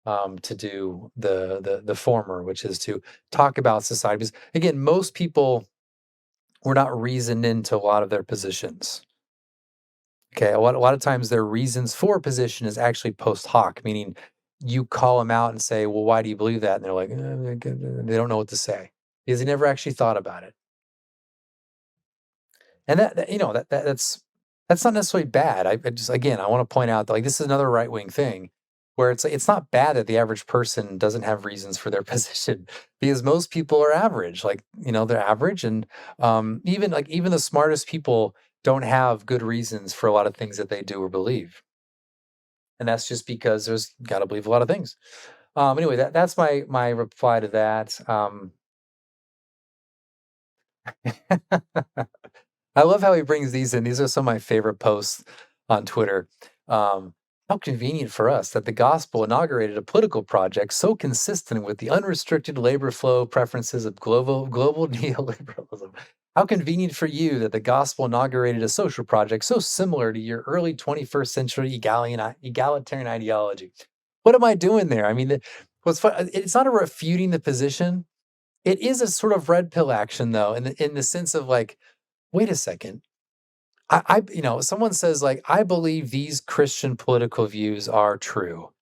to do the former, which is to talk about society. Because again, most people were not reasoned into a lot of their positions. Okay, a lot of times their reasons for a position is actually post hoc, meaning you call them out and say, "Well, why do you believe that?" And they're like, they don't know what to say because they never actually thought about it. And that's not necessarily bad. I just again, I want to point out that like this is another right wing thing where it's not bad that the average person doesn't have reasons for their position because most people are average. Like they're average, and even the smartest people don't have good reasons for a lot of things that they do or believe, and that's just because there's got to believe a lot of things. Anyway, that's my reply to that. I love how he brings these in. These are some of my favorite posts on Twitter. How convenient for us that the gospel inaugurated a political project so consistent with the unrestricted labor flow preferences of global neoliberalism. How convenient for you that the gospel inaugurated a social project so similar to your early 21st century egalitarian ideology. What am I doing there? I mean, what's fun, it's not a refuting the position. It is a sort of red pill action, though, in the sense of like, wait a second. Someone says like, I believe these Christian political views are true.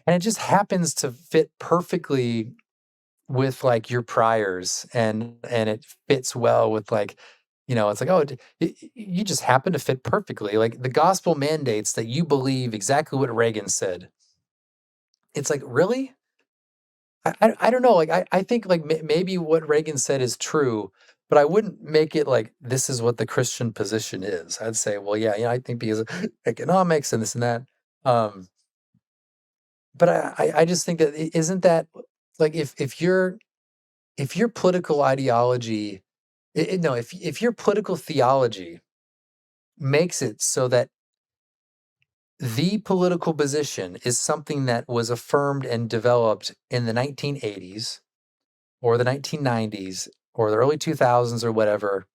And it just happens to fit perfectly with like your priors and it fits well with like, it's like, oh, you just happen to fit perfectly. Like the gospel mandates that you believe exactly what Reagan said. It's like, really? I don't know. Like I think like maybe what Reagan said is true, but I wouldn't make it like this is what the Christian position is. I'd say, well, yeah, I think because of economics and this and that. Um, but I just think that isn't that like if your political ideology, no, if your political theology makes it so that the political position is something that was affirmed and developed in the 1980s or the 1990s or the early 2000s or whatever,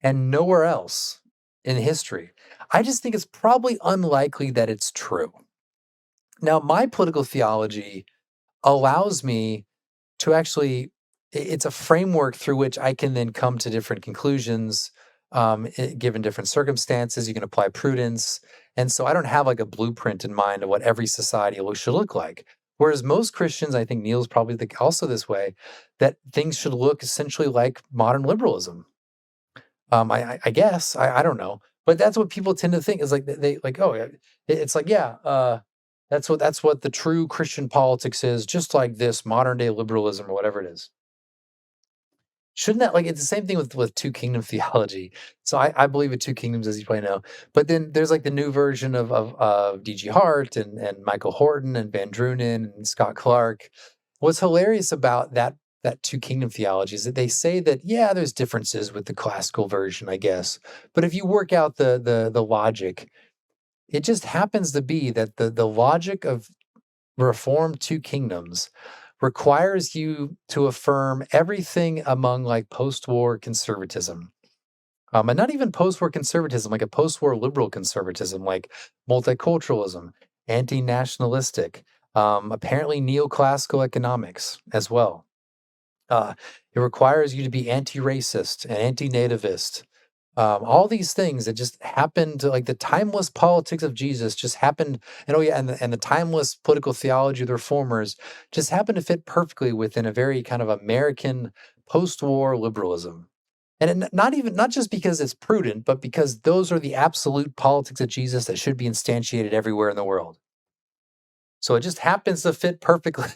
and nowhere else in history. I just think it's probably unlikely that it's true. Now, my political theology allows me to actually, it's a framework through which I can then come to different conclusions given different circumstances. You can apply prudence. And so I don't have like a blueprint in mind of what every society should look like. Whereas most Christians, I think Neil's probably also this way, that things should look essentially like modern liberalism. I guess I don't know, but that's what people tend to think is like they like oh yeah, it's like yeah, that's what the true Christian politics is, just like this modern day liberalism or whatever it is. Shouldn't that like it's the same thing with two kingdom theology. So I believe in two kingdoms, as you probably know. But then there's like the new version of D.G. Hart and Michael Horton and Van Drunen and Scott Clark. What's hilarious about that two kingdom theology is that they say that yeah, there's differences with the classical version, I guess. But if you work out the logic, it just happens to be that the logic of Reformed two kingdoms requires you to affirm everything among like post-war conservatism. And not even post-war conservatism, like a post-war liberal conservatism, like multiculturalism, anti-nationalistic, apparently neoclassical economics as well. It requires you to be anti-racist and anti-nativist. All these things that just happened to like the timeless politics of Jesus just happened, and oh yeah, and the timeless political theology of the reformers just happened to fit perfectly within a very kind of American post-war liberalism. And not just because it's prudent, but because those are the absolute politics of Jesus that should be instantiated everywhere in the world. So it just happens to fit perfectly.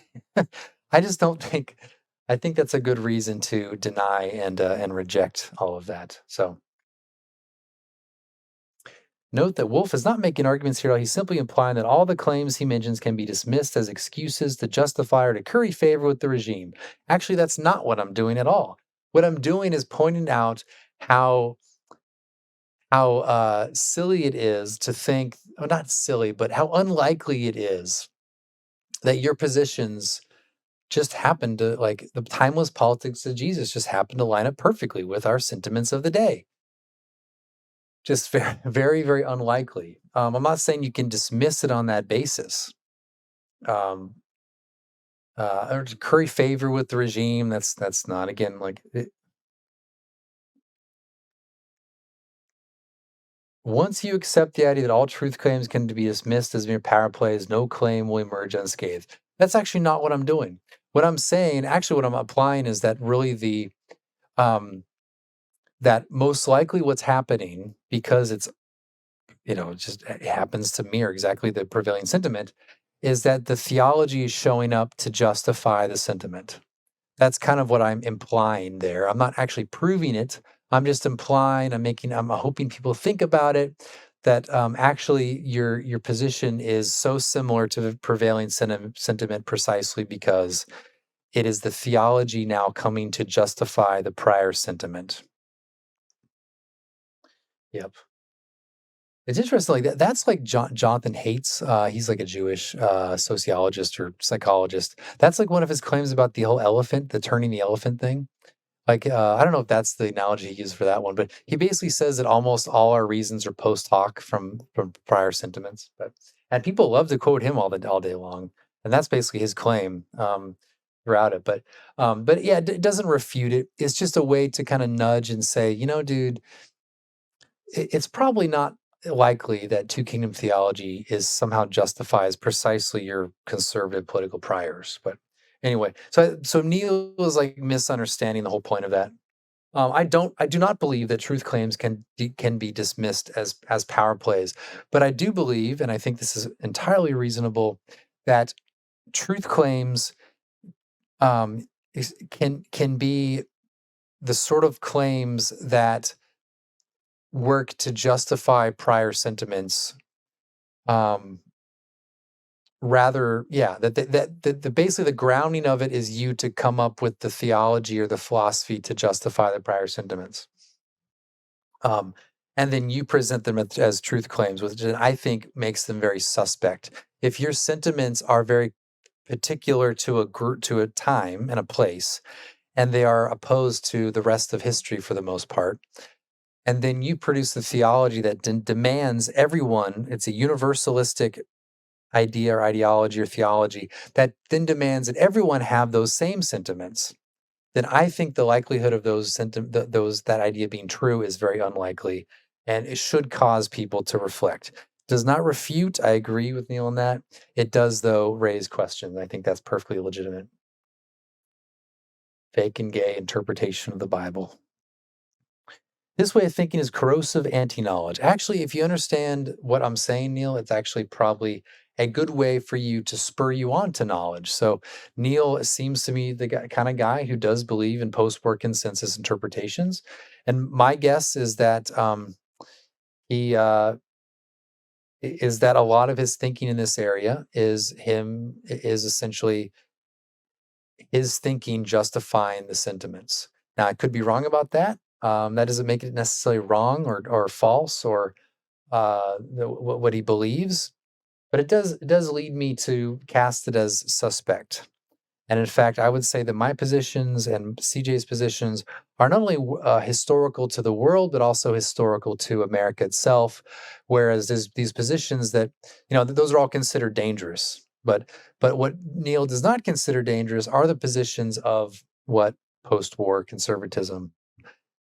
I just don't think I think that's a good reason to deny and reject all of that. So note that Wolfe is not making arguments here. He's simply implying that all the claims he mentions can be dismissed as excuses to justify or to curry favor with the regime. Actually, that's not what I'm doing at all. What I'm doing is pointing out how silly it is to think, or not silly, but how unlikely it is that your positions just happen to like the timeless politics of Jesus just happen to line up perfectly with our sentiments of the day. Just very, very, very unlikely. I'm not saying you can dismiss it on that basis, um, or to curry favor with the regime. That's not again like once you accept the idea that all truth claims can be dismissed as mere power plays, no claim will emerge unscathed. That's actually not what I'm doing. What I'm saying, actually, what I'm applying is that really um, that most likely what's happening because it's it just it happens to mirror exactly the prevailing sentiment, is that the theology is showing up to justify the sentiment. That's kind of what I'm implying there. I'm not actually proving it. I'm just implying, I'm hoping people think about it, that actually your position is so similar to the prevailing sentiment precisely because it is the theology now coming to justify the prior sentiment. Yep. It's interesting, like, that's like Jonathan Haidt, he's like a Jewish, sociologist or psychologist. That's like one of his claims about the whole elephant, the turning the elephant thing. Like, I don't know if that's the analogy he used for that one, but he basically says that almost all our reasons are post hoc from prior sentiments. But and people love to quote him all day long, and that's basically his claim, throughout it. But yeah, it doesn't refute it. It's just a way to kinda nudge and say, "You know, dude, it's probably not likely that two kingdom theology is somehow justifies precisely your conservative political priors." But anyway, so Neil is like misunderstanding the whole point of that. I do not believe that truth claims can be dismissed as power plays, but I do believe, and I think this is entirely reasonable, that truth claims can be the sort of claims that work to justify prior sentiments, um, rather yeah, that the basically the grounding of it is you to come up with the theology or the philosophy to justify the prior sentiments. Um, and then you present them as truth claims, which I think makes them very suspect. If your sentiments are very particular to a group, to a time and a place, and they are opposed to the rest of history for the most part, and then you produce the theology that demands everyone, it's a universalistic idea or ideology or theology that then demands that everyone have those same sentiments. then I think the likelihood of those that idea being true is very unlikely, and it should cause people to reflect. Does not refute. I agree with Neil on that. It does, though, raise questions. I think that's perfectly legitimate. Fake and gay interpretation of the Bible. This way of thinking is corrosive anti-knowledge. Actually, if you understand what I'm saying, Neil, it's actually probably a good way for you to spur you on to knowledge. So Neil seems to me the kind of guy who does believe in post-war consensus interpretations, and my guess is that he is that a lot of his thinking in this area is essentially his thinking justifying the sentiments. Now, I could be wrong about that. That doesn't make it necessarily wrong or false or what he believes, but it does lead me to cast it as suspect. And in fact, I would say that my positions and CJ's positions are not only historical to the world, but also historical to America itself. Whereas there's these positions that, those are all considered dangerous. But what Neil does not consider dangerous are the positions of what post-war conservatism.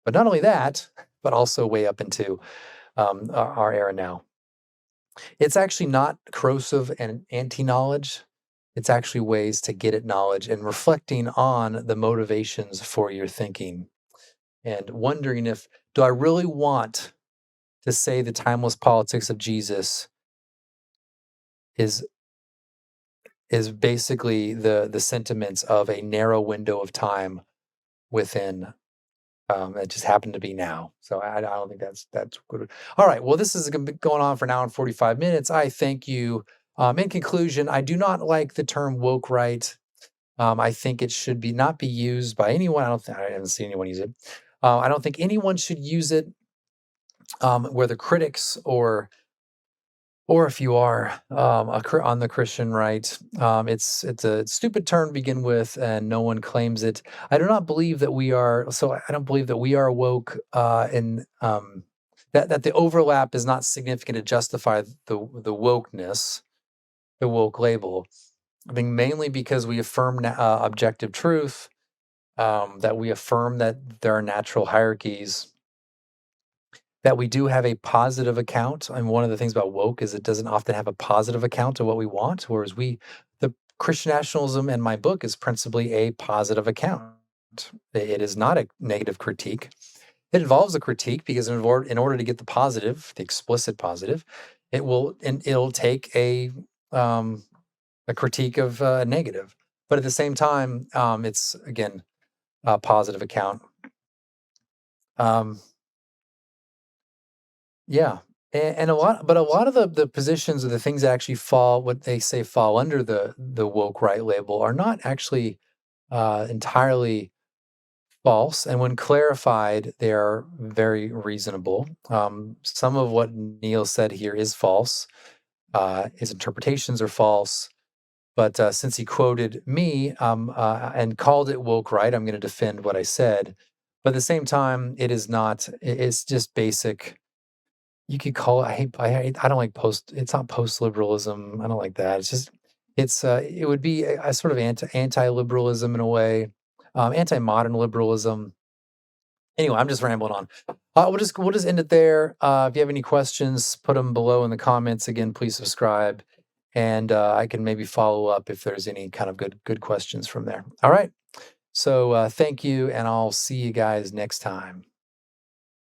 But not only that, but also way up into our era now. It's actually not corrosive and anti-knowledge. It's actually ways to get at knowledge and reflecting on the motivations for your thinking and wondering if, do I really want to say the timeless politics of Jesus is basically the sentiments of a narrow window of time within it just happened to be now. So I don't think that's good. All right. Well, this is going on for an hour and 45 minutes. I thank you. In conclusion, I do not like the term woke right. I think it should not be used by anyone. I haven't seen anyone use it. I don't think anyone should use it, whether critics or if you are on the Christian right. It's a stupid term to begin with, and no one claims it. I do not believe that we are. So I don't believe that we are woke. In that the overlap is not significant to justify the wokeness, the woke label. I think mainly because we affirm objective truth, that we affirm that there are natural hierarchies, that we do have a positive account. And one of the things about woke is it doesn't often have a positive account of what we want, whereas the Christian nationalism in my book is principally a positive account. It is not a negative critique. It involves a critique because in order to get the positive, the explicit positive, it'll take a critique of negative. But at the same time, it's again a positive account. Yeah. And a lot of the positions or the things that actually what they say fall under the woke right label are not actually entirely false. And when clarified, they are very reasonable. Some of what Neil said here is false. His interpretations are false. But since he quoted me and called it woke right, I'm going to defend what I said. But at the same time, it is not. It's just basic. You could call it. I don't like post. It's not post liberalism. I don't like that. It's just. It would be a sort of anti liberalism in a way, anti modern liberalism. Anyway, I'm just rambling on. We'll just end it there. If you have any questions, put them below in the comments. Again, please subscribe, and I can maybe follow up if there's any kind of good questions from there. All right. So thank you, and I'll see you guys next time.